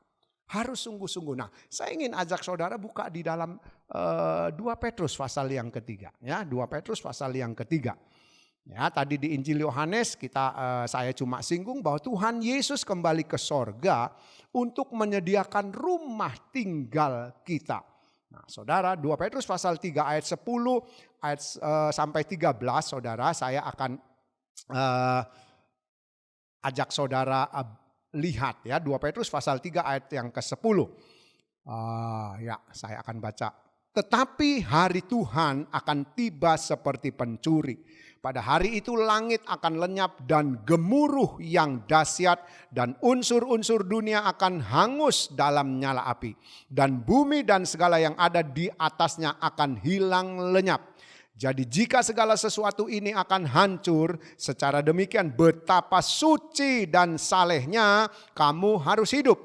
Harus sungguh-sungguh. Nah, saya ingin ajak saudara buka di dalam 2 Petrus pasal yang ketiga. Ya, 2 Petrus pasal yang ketiga. Ya, tadi di Injil Yohanes saya cuma singgung bahwa Tuhan Yesus kembali ke sorga untuk menyediakan rumah tinggal kita. Nah, saudara, 2 Petrus pasal 3 ayat 10 sampai 13, saudara, saya akan ajak saudara lihat ya, 2 Petrus pasal 3 ayat yang ke-10. Ya, saya akan baca. Tetapi hari Tuhan akan tiba seperti pencuri. Pada hari itu langit akan lenyap dan gemuruh yang dahsyat dan unsur-unsur dunia akan hangus dalam nyala api. Dan bumi dan segala yang ada di atasnya akan hilang lenyap. Jadi jika segala sesuatu ini akan hancur, secara demikian betapa suci dan salehnya kamu harus hidup.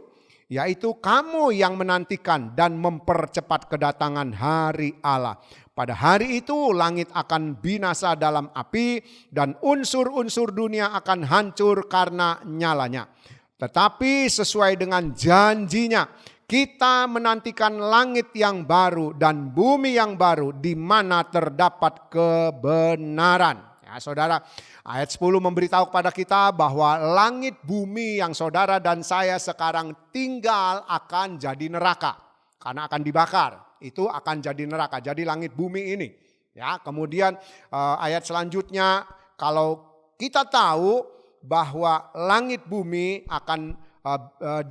Yaitu kamu yang menantikan dan mempercepat kedatangan hari Allah. Pada hari itu langit akan binasa dalam api dan unsur-unsur dunia akan hancur karena nyalanya. Tetapi sesuai dengan janjinya, kita menantikan langit yang baru dan bumi yang baru di mana terdapat kebenaran. Ya, saudara, ayat 10 memberitahu kepada kita bahwa langit bumi yang saudara dan saya sekarang tinggal akan jadi neraka. Karena akan dibakar, itu akan jadi neraka. Jadi langit bumi ini. Ya, kemudian ayat selanjutnya, kalau kita tahu bahwa langit bumi akan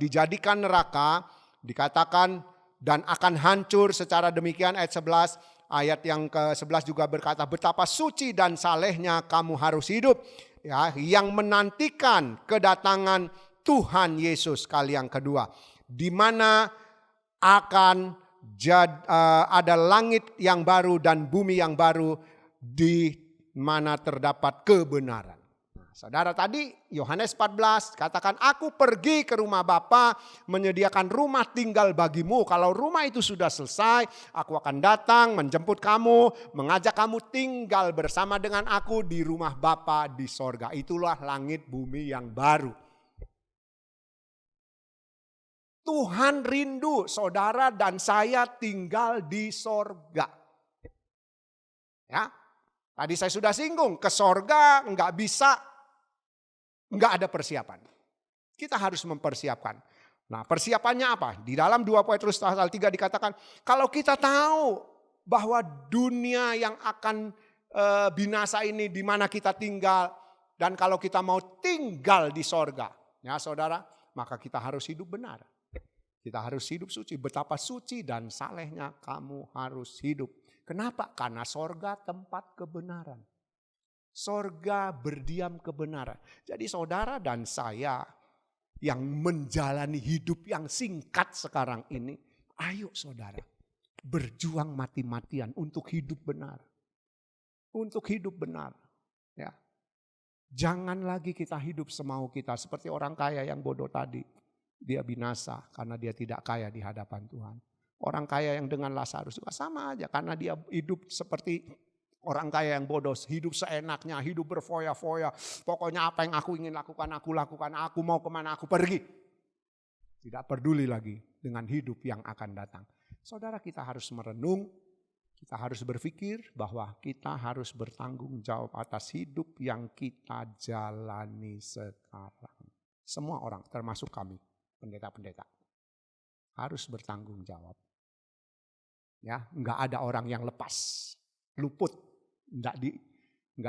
dijadikan neraka, dikatakan dan akan hancur secara demikian. Ayat 11, ayat yang ke-11 juga berkata betapa suci dan salehnya kamu harus hidup, ya, yang menantikan kedatangan Tuhan Yesus kali yang kedua, di mana akan ada langit yang baru dan bumi yang baru di mana terdapat kebenaran. Saudara, tadi Yohanes 14 katakan, aku pergi ke rumah Bapa menyediakan rumah tinggal bagimu. Kalau rumah itu sudah selesai, aku akan datang menjemput kamu, mengajak kamu tinggal bersama dengan aku di rumah Bapa di sorga. Itulah langit bumi yang baru. Tuhan rindu saudara dan saya tinggal di sorga. Ya, tadi saya sudah singgung, ke sorga nggak ada persiapan. Kita harus mempersiapkan. Nah, persiapannya apa? Di dalam 2 Petrus pasal 3 dikatakan, kalau kita tahu bahwa dunia yang akan binasa ini di mana kita tinggal, dan kalau kita mau tinggal di sorga, ya saudara, maka kita harus hidup benar. Kita harus hidup suci. Betapa suci dan salehnya kamu harus hidup. Kenapa? Karena sorga tempat kebenaran. Sorga berdiam kebenaran. Jadi saudara dan saya yang menjalani hidup yang singkat sekarang ini, ayo saudara, berjuang mati-matian untuk hidup benar. Untuk hidup benar. Ya. Jangan lagi kita hidup semau kita seperti orang kaya yang bodoh tadi. Dia binasa karena dia tidak kaya di hadapan Tuhan. Orang kaya yang dengan Lazarus juga sama aja, karena dia hidup seperti orang kaya yang bodoh, hidup seenaknya, hidup berfoya-foya. Pokoknya apa yang aku ingin lakukan, aku lakukan. Aku mau kemana, aku pergi. Tidak peduli lagi dengan hidup yang akan datang. Saudara, kita harus merenung, kita harus berpikir bahwa kita harus bertanggung jawab atas hidup yang kita jalani sekarang. Semua orang, termasuk kami, pendeta-pendeta, harus bertanggung jawab. Ya, enggak ada orang yang lepas, luput, enggak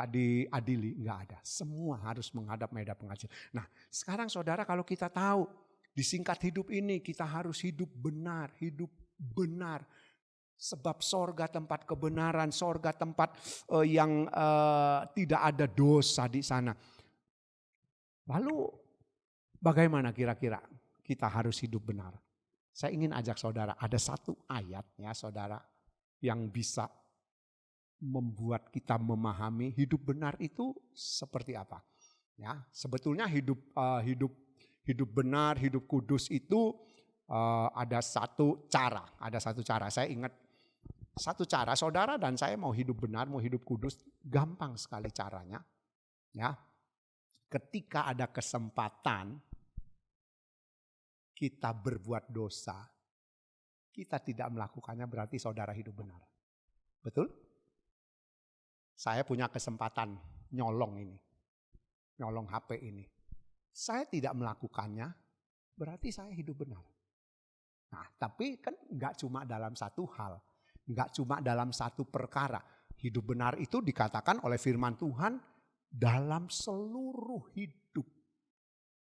diadili, enggak ada. Semua harus menghadap meja pengadilan. Nah, sekarang saudara, kalau kita tahu di singkat hidup ini kita harus hidup benar, sebab sorga tempat kebenaran, sorga tempat yang tidak ada dosa di sana. Lalu bagaimana kira-kira kita harus hidup benar? Saya ingin ajak saudara, ada satu ayat ya saudara yang bisa membuat kita memahami hidup benar itu seperti apa. Ya, sebetulnya hidup benar, hidup kudus itu ada satu cara. Saya ingat satu cara, saudara dan saya mau hidup benar, mau hidup kudus, gampang sekali caranya. Ya, ketika ada kesempatan, kita berbuat dosa, kita tidak melakukannya berarti saudara hidup benar. Betul? Saya punya kesempatan nyolong ini. Nyolong HP ini. Saya tidak melakukannya berarti saya hidup benar. Nah, tapi kan enggak cuma dalam satu hal. Enggak cuma dalam satu perkara. Hidup benar itu dikatakan oleh firman Tuhan dalam seluruh hidup.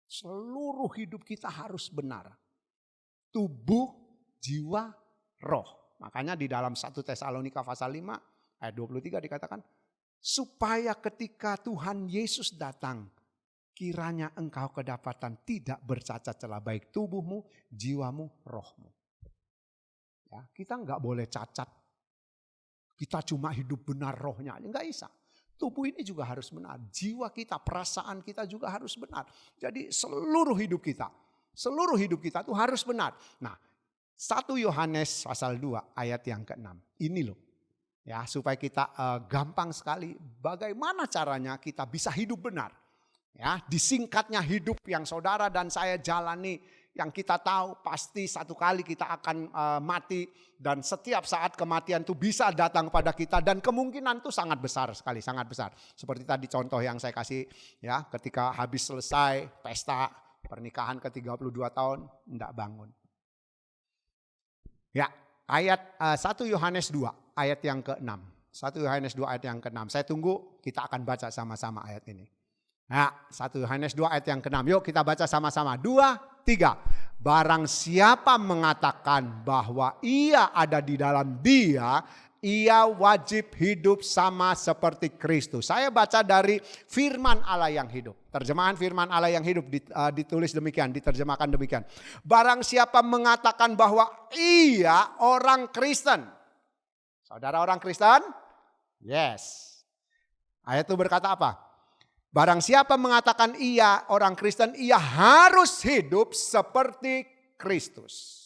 Seluruh hidup kita harus benar. Tubuh, jiwa, roh. Makanya di dalam 1 Tesalonika pasal 5 ayat 23 dikatakan, supaya ketika Tuhan Yesus datang, kiranya engkau kedapatan tidak bercacat celah baik tubuhmu, jiwamu, rohmu. Ya, kita enggak boleh cacat. Kita cuma hidup benar rohnya, enggak bisa. Tubuh ini juga harus benar. Jiwa kita, perasaan kita juga harus benar. Jadi seluruh hidup kita itu harus benar. Nah, 1 Yohanes pasal 2 ayat yang ke-6. Ini loh. Ya, supaya kita gampang sekali bagaimana caranya kita bisa hidup benar. Ya, disingkatnya hidup yang saudara dan saya jalani, yang kita tahu pasti satu kali kita akan mati dan setiap saat kematian itu bisa datang pada kita dan kemungkinan itu sangat besar sekali, sangat besar. Seperti tadi contoh yang saya kasih ya, ketika habis selesai pesta pernikahan ke-32 tahun enggak bangun. Ya, ayat 1 Yohanes 2 ayat yang ke-6. 1 Yohanes 2 ayat yang ke-6. Saya tunggu kita akan baca sama-sama ayat ini. Nah, 1 Yohanes 2 ayat yang ke-6. Yuk kita baca sama-sama. 2, 3. Barang siapa mengatakan bahwa ia ada di dalam Dia, ia wajib hidup sama seperti Kristus. Saya baca dari firman Allah yang hidup. Terjemahan firman Allah yang hidup ditulis demikian, diterjemahkan demikian. Barang siapa mengatakan bahwa ia orang Kristen. Saudara orang Kristen? Yes. Ayat itu berkata apa? Barang siapa mengatakan ia orang Kristen, ia harus hidup seperti Kristus.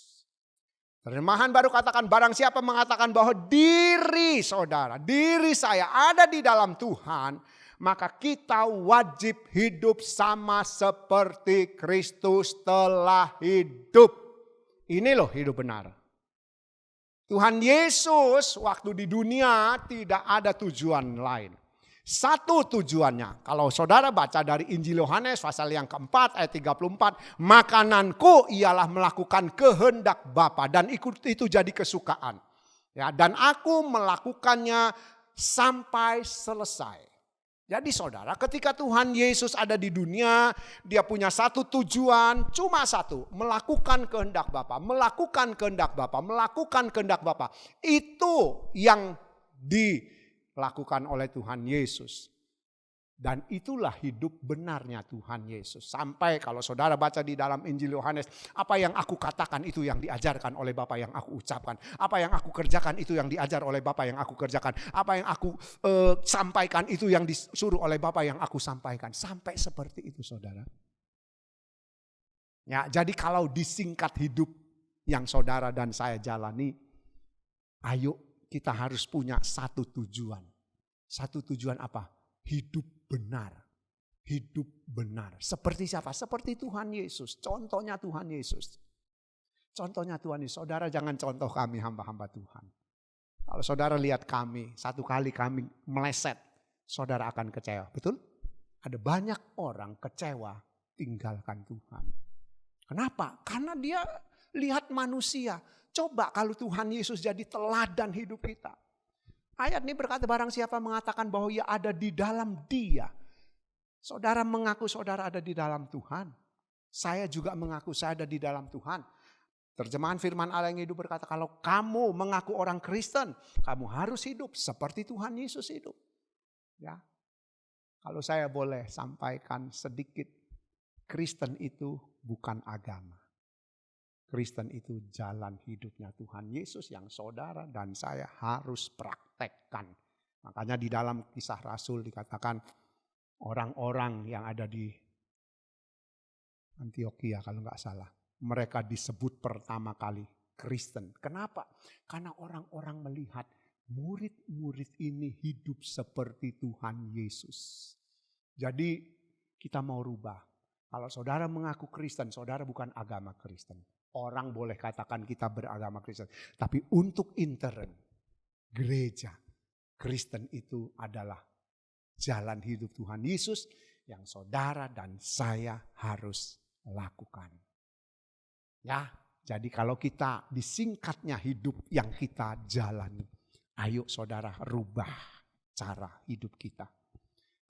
Terjemahan baru katakan barang siapa mengatakan bahwa diri saudara, diri saya ada di dalam Tuhan, maka kita wajib hidup sama seperti Kristus telah hidup. Ini loh hidup benar. Tuhan Yesus waktu di dunia tidak ada tujuan lain. Satu tujuannya, kalau saudara baca dari Injil Yohanes pasal yang keempat ayat 34, makananku ialah melakukan kehendak Bapa dan itu jadi kesukaan. Ya, dan aku melakukannya sampai selesai. Jadi saudara, ketika Tuhan Yesus ada di dunia, dia punya satu tujuan, cuma satu, melakukan kehendak Bapa, melakukan kehendak Bapa, melakukan kehendak Bapa. Itu yang dilakukan oleh Tuhan Yesus. Dan itulah hidup benarnya Tuhan Yesus. Sampai kalau saudara baca di dalam Injil Yohanes, apa yang aku katakan itu yang diajarkan oleh Bapa yang aku ucapkan. Apa yang aku kerjakan itu yang diajar oleh Bapa yang aku kerjakan. Apa yang aku sampaikan itu yang disuruh oleh Bapa yang aku sampaikan. Sampai seperti itu saudara. Ya, jadi kalau disingkat hidup yang saudara dan saya jalani, ayo kita harus punya satu tujuan. Satu tujuan apa? Hidup benar. Hidup benar. Seperti siapa? Seperti Tuhan Yesus. Contohnya Tuhan Yesus. Contohnya Tuhan Yesus. Saudara jangan contoh kami hamba-hamba Tuhan. Kalau saudara lihat kami, satu kali kami meleset, saudara akan kecewa. Betul? Ada banyak orang kecewa tinggalkan Tuhan. Kenapa? Karena dia lihat manusia. Coba kalau Tuhan Yesus jadi teladan hidup kita. Ayat ini berkata barang siapa mengatakan bahwa ia ada di dalam Dia. Saudara mengaku saudara ada di dalam Tuhan. Saya juga mengaku saya ada di dalam Tuhan. Terjemahan firman Allah yang hidup berkata kalau kamu mengaku orang Kristen, kamu harus hidup seperti Tuhan Yesus hidup. Ya. Kalau saya boleh sampaikan sedikit, Kristen itu bukan agama. Kristen itu jalan hidupnya Tuhan Yesus yang saudara dan saya harus praktekkan. Makanya di dalam Kisah Rasul dikatakan orang-orang yang ada di Antioquia kalau nggak salah. Mereka disebut pertama kali Kristen. Kenapa? Karena orang-orang melihat murid-murid ini hidup seperti Tuhan Yesus. Jadi kita mau rubah. Kalau saudara mengaku Kristen, saudara bukan agama Kristen. Orang boleh katakan kita beragama Kristen. Tapi untuk intern, gereja Kristen itu adalah jalan hidup Tuhan Yesus yang saudara dan saya harus lakukan. Ya, jadi kalau kita disingkatnya hidup yang kita jalani, ayo saudara rubah cara hidup kita.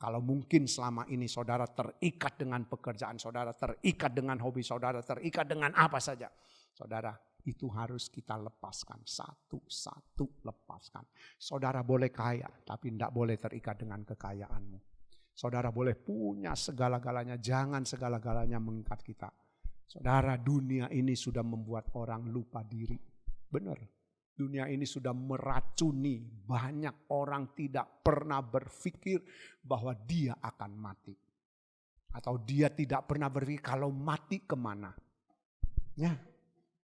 Kalau mungkin selama ini saudara terikat dengan pekerjaan saudara, terikat dengan hobi saudara, terikat dengan apa saja. Saudara, itu harus kita lepaskan. Satu-satu lepaskan. Saudara boleh kaya, tapi tidak boleh terikat dengan kekayaanmu. Saudara boleh punya segala-galanya, jangan segala-galanya mengikat kita. Saudara, dunia ini sudah membuat orang lupa diri. Benar. Dunia ini sudah meracuni, banyak orang tidak pernah berpikir bahwa dia akan mati. Atau dia tidak pernah berpikir kalau mati kemana. Ya,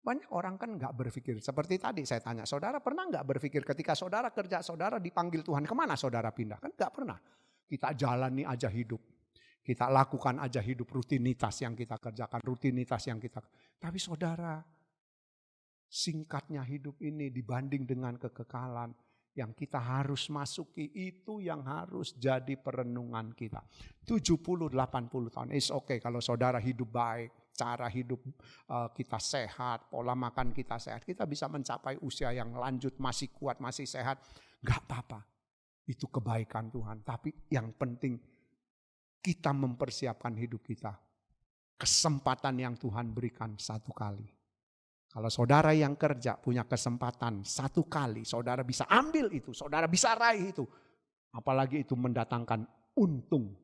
banyak orang kan gak berpikir. Seperti tadi saya tanya, saudara pernah gak berpikir ketika saudara kerja, saudara dipanggil Tuhan, kemana saudara pindah? Kan gak pernah. Kita jalani aja hidup. Kita lakukan aja hidup, rutinitas yang kita kerjakan, rutinitas yang kita. Tapi saudara, singkatnya hidup ini dibanding dengan kekekalan yang kita harus masuki, itu yang harus jadi perenungan kita. 70-80 tahun, it's okay kalau saudara hidup baik, cara hidup kita sehat, pola makan kita sehat, kita bisa mencapai usia yang lanjut, masih kuat, masih sehat, gak apa-apa. Itu kebaikan Tuhan, tapi yang penting kita mempersiapkan hidup kita. Kesempatan yang Tuhan berikan satu kali. Kalau saudara yang kerja punya kesempatan satu kali, saudara bisa ambil itu, saudara bisa raih itu. Apalagi itu mendatangkan untung.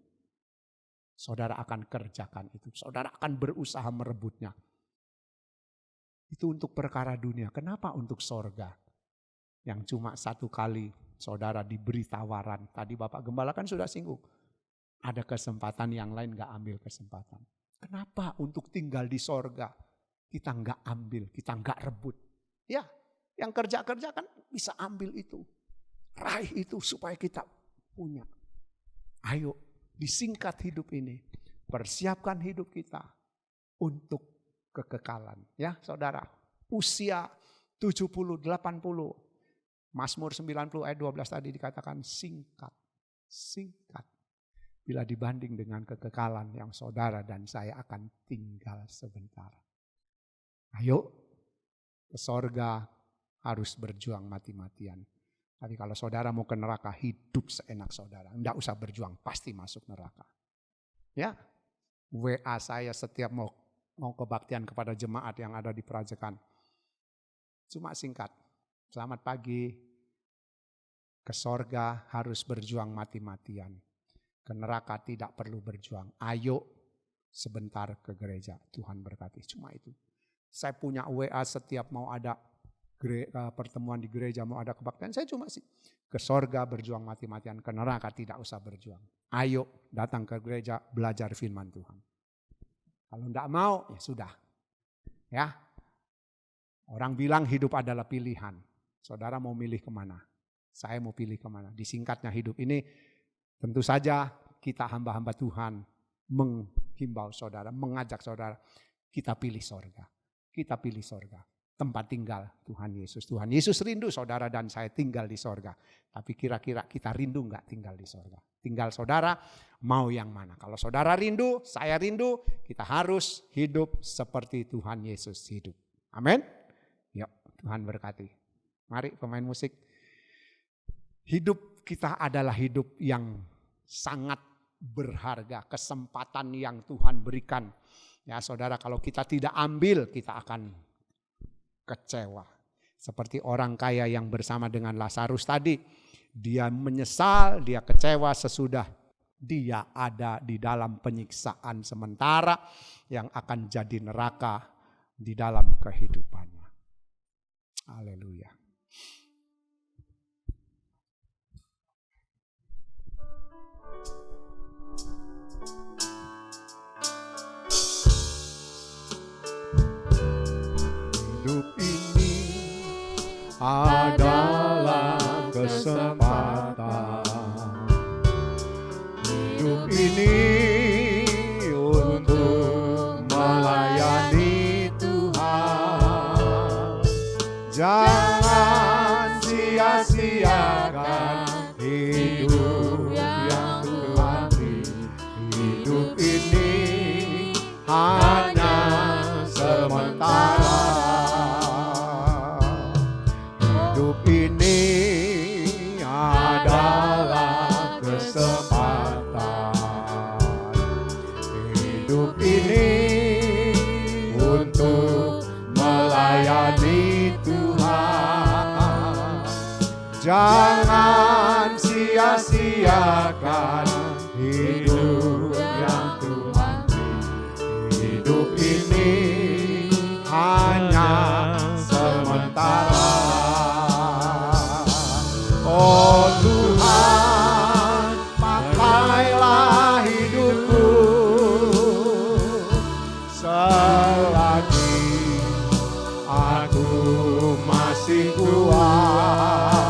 Saudara akan kerjakan itu, saudara akan berusaha merebutnya. Itu untuk perkara dunia, kenapa untuk sorga? Yang cuma satu kali saudara diberi tawaran. Tadi Bapak Gembala kan sudah singgung. Ada kesempatan yang lain gak ambil kesempatan. Kenapa untuk tinggal di sorga? Kita nggak ambil, kita nggak rebut. Ya, yang kerja-kerja kan bisa ambil itu. Raih itu supaya kita punya. Ayo, disingkat hidup ini. Persiapkan hidup kita untuk kekekalan. Ya saudara, usia 70, 80. Mazmur 90 ayat 12 tadi dikatakan singkat. Singkat. Bila dibanding dengan kekekalan yang saudara dan saya akan tinggal sebentar. Ayo ke sorga harus berjuang mati-matian. Tapi kalau saudara mau ke neraka hidup seenak saudara. Enggak usah berjuang, pasti masuk neraka. Ya, WA saya setiap mau kebaktian kepada jemaat yang ada di Prajekan. Cuma singkat, selamat pagi, ke sorga harus berjuang mati-matian. Ke neraka tidak perlu berjuang. Ayo sebentar ke gereja, Tuhan berkati. Cuma itu. Saya punya WA setiap mau ada pertemuan di gereja, mau ada kebaktian. Saya cuma sih ke sorga berjuang mati-matian, ke neraka tidak usah berjuang. Ayo datang ke gereja belajar firman Tuhan. Kalau enggak mau ya sudah. Ya. Orang bilang hidup adalah pilihan. Saudara mau milih kemana? Saya mau pilih kemana? Disingkatnya hidup ini tentu saja kita hamba-hamba Tuhan menghimbau saudara, mengajak saudara. Kita pilih sorga. Kita pilih sorga. Tempat tinggal Tuhan Yesus. Tuhan Yesus rindu saudara dan saya tinggal di sorga. Tapi kira-kira kita rindu enggak tinggal di sorga? Tinggal saudara mau yang mana? Kalau saudara rindu, saya rindu, kita harus hidup seperti Tuhan Yesus hidup. Amin. Yuk, Tuhan berkati. Mari pemain musik. Hidup kita adalah hidup yang sangat berharga. Kesempatan yang Tuhan berikan. Ya saudara, kalau kita tidak ambil, kita akan kecewa. Seperti orang kaya yang bersama dengan Lazarus tadi. Dia menyesal, dia kecewa sesudah dia ada di dalam penyiksaan sementara yang akan jadi neraka di dalam kehidupannya. Haleluya. Hidup ini adalah kesempatan. Hidup ini untuk Jangan sia-siakan hidup yang Tuhan beri. Hidup ini hanya sementara. Hidup ini adalah kesempatan. Hidup ini untuk melayani Tuhan. Jangan sia-siakan hidup yang Tuhan beri. Hidup ini hanya sementara. Oh Tuhan, pakailah hidupku selagi aku masih kuat.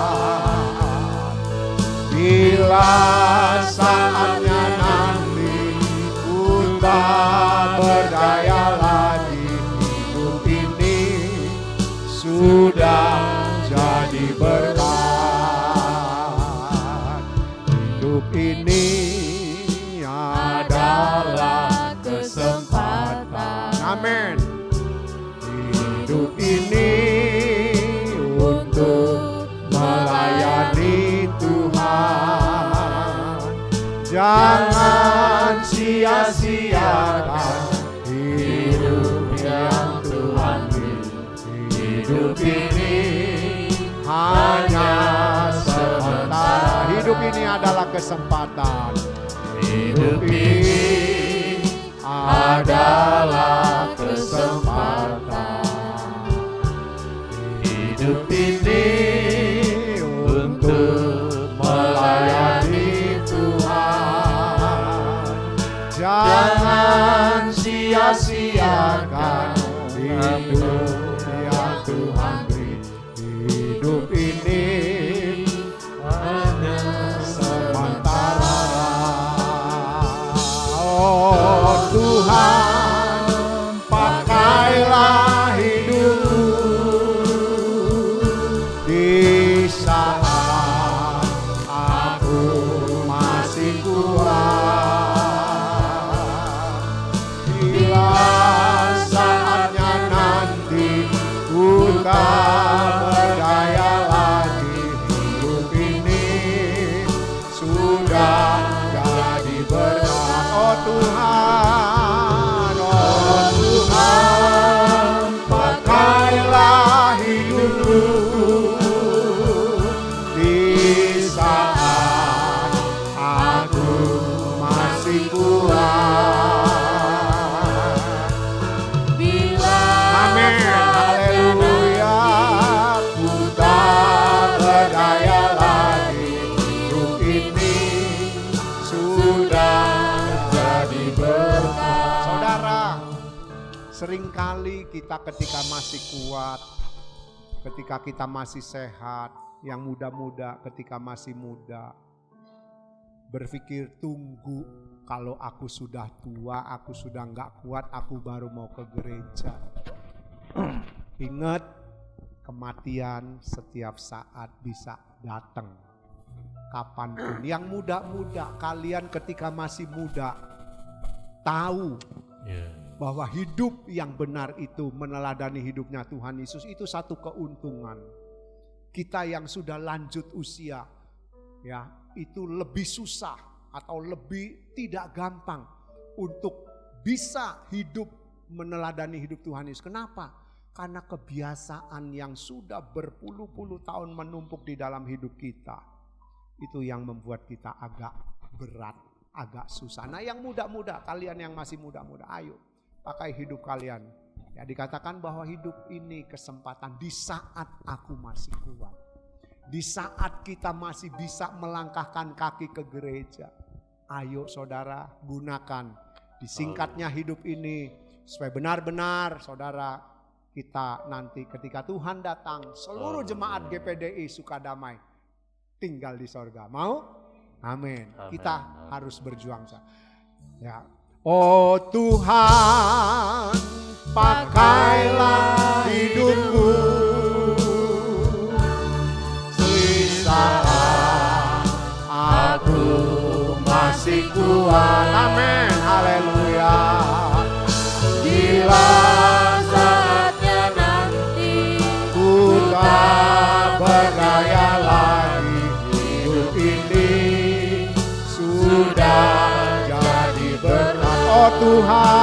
Bila saatnya nanti ku tak berdaya lagi, hidup ini sudah jadi berkat. Hidup ini adalah kesempatan. Amin. Hidup ini untuk melayani Tuhan. Jangan sia-siakan hidup yang Tuhan beri. Hidup ini hanya sementara. Hidup ini adalah kesempatan. Hidup ini adalah kesempatan. Hidup ini untuk melayani Tuhan. Jangan sia-siakan hidup yang Tuhan beri. Hidup ini hanya sementara. Oh Tuhan, pakailah hidupku di saat aku masih kuat. Bila saatnya nanti ku tak berdaya lagi, hidup ini sudah jadi berkat. Oh Tuhan, oh Tuhan, pakailah hidupku di saat aku masih kuat. Amin, haleluya. Ku tak berdaya lagi, hidup ini sudah jadi berkat. Saudara, seringkali kita ketika masih kuat, ketika kita masih sehat, yang muda-muda ketika masih muda, berpikir tunggu kalau aku sudah tua, aku sudah nggak kuat, aku baru mau ke gereja. Ingat, kematian setiap saat bisa datang kapanpun. Yang muda-muda, kalian ketika masih muda tahu bahwa hidup yang benar itu meneladani hidupnya Tuhan Yesus, itu satu keuntungan. Kita yang sudah lanjut usia, ya, itu lebih susah atau lebih tidak gampang untuk bisa hidup meneladani hidup Tuhan Yesus. Kenapa? Karena kebiasaan yang sudah berpuluh-puluh tahun menumpuk di dalam hidup kita, itu yang membuat kita agak berat, agak susah. Nah, yang muda-muda, kalian yang masih muda-muda, ayo pakai hidup kalian. Ya, dikatakan bahwa hidup ini kesempatan di saat aku masih kuat. Di saat kita masih bisa melangkahkan kaki ke gereja. Ayo saudara, gunakan disingkatnya hidup ini supaya benar-benar saudara kita nanti ketika Tuhan datang, seluruh jemaat GPDI Sukadamai tinggal di sorga. Mau? Amin. Kita harus berjuang. Ya. Oh Tuhan, pakailah hidupku Tuhan. Amin, haleluya. Bila saatnya nanti Ku tak berdaya lagi, hidup ini sudah jadi berkat. Oh Tuhan,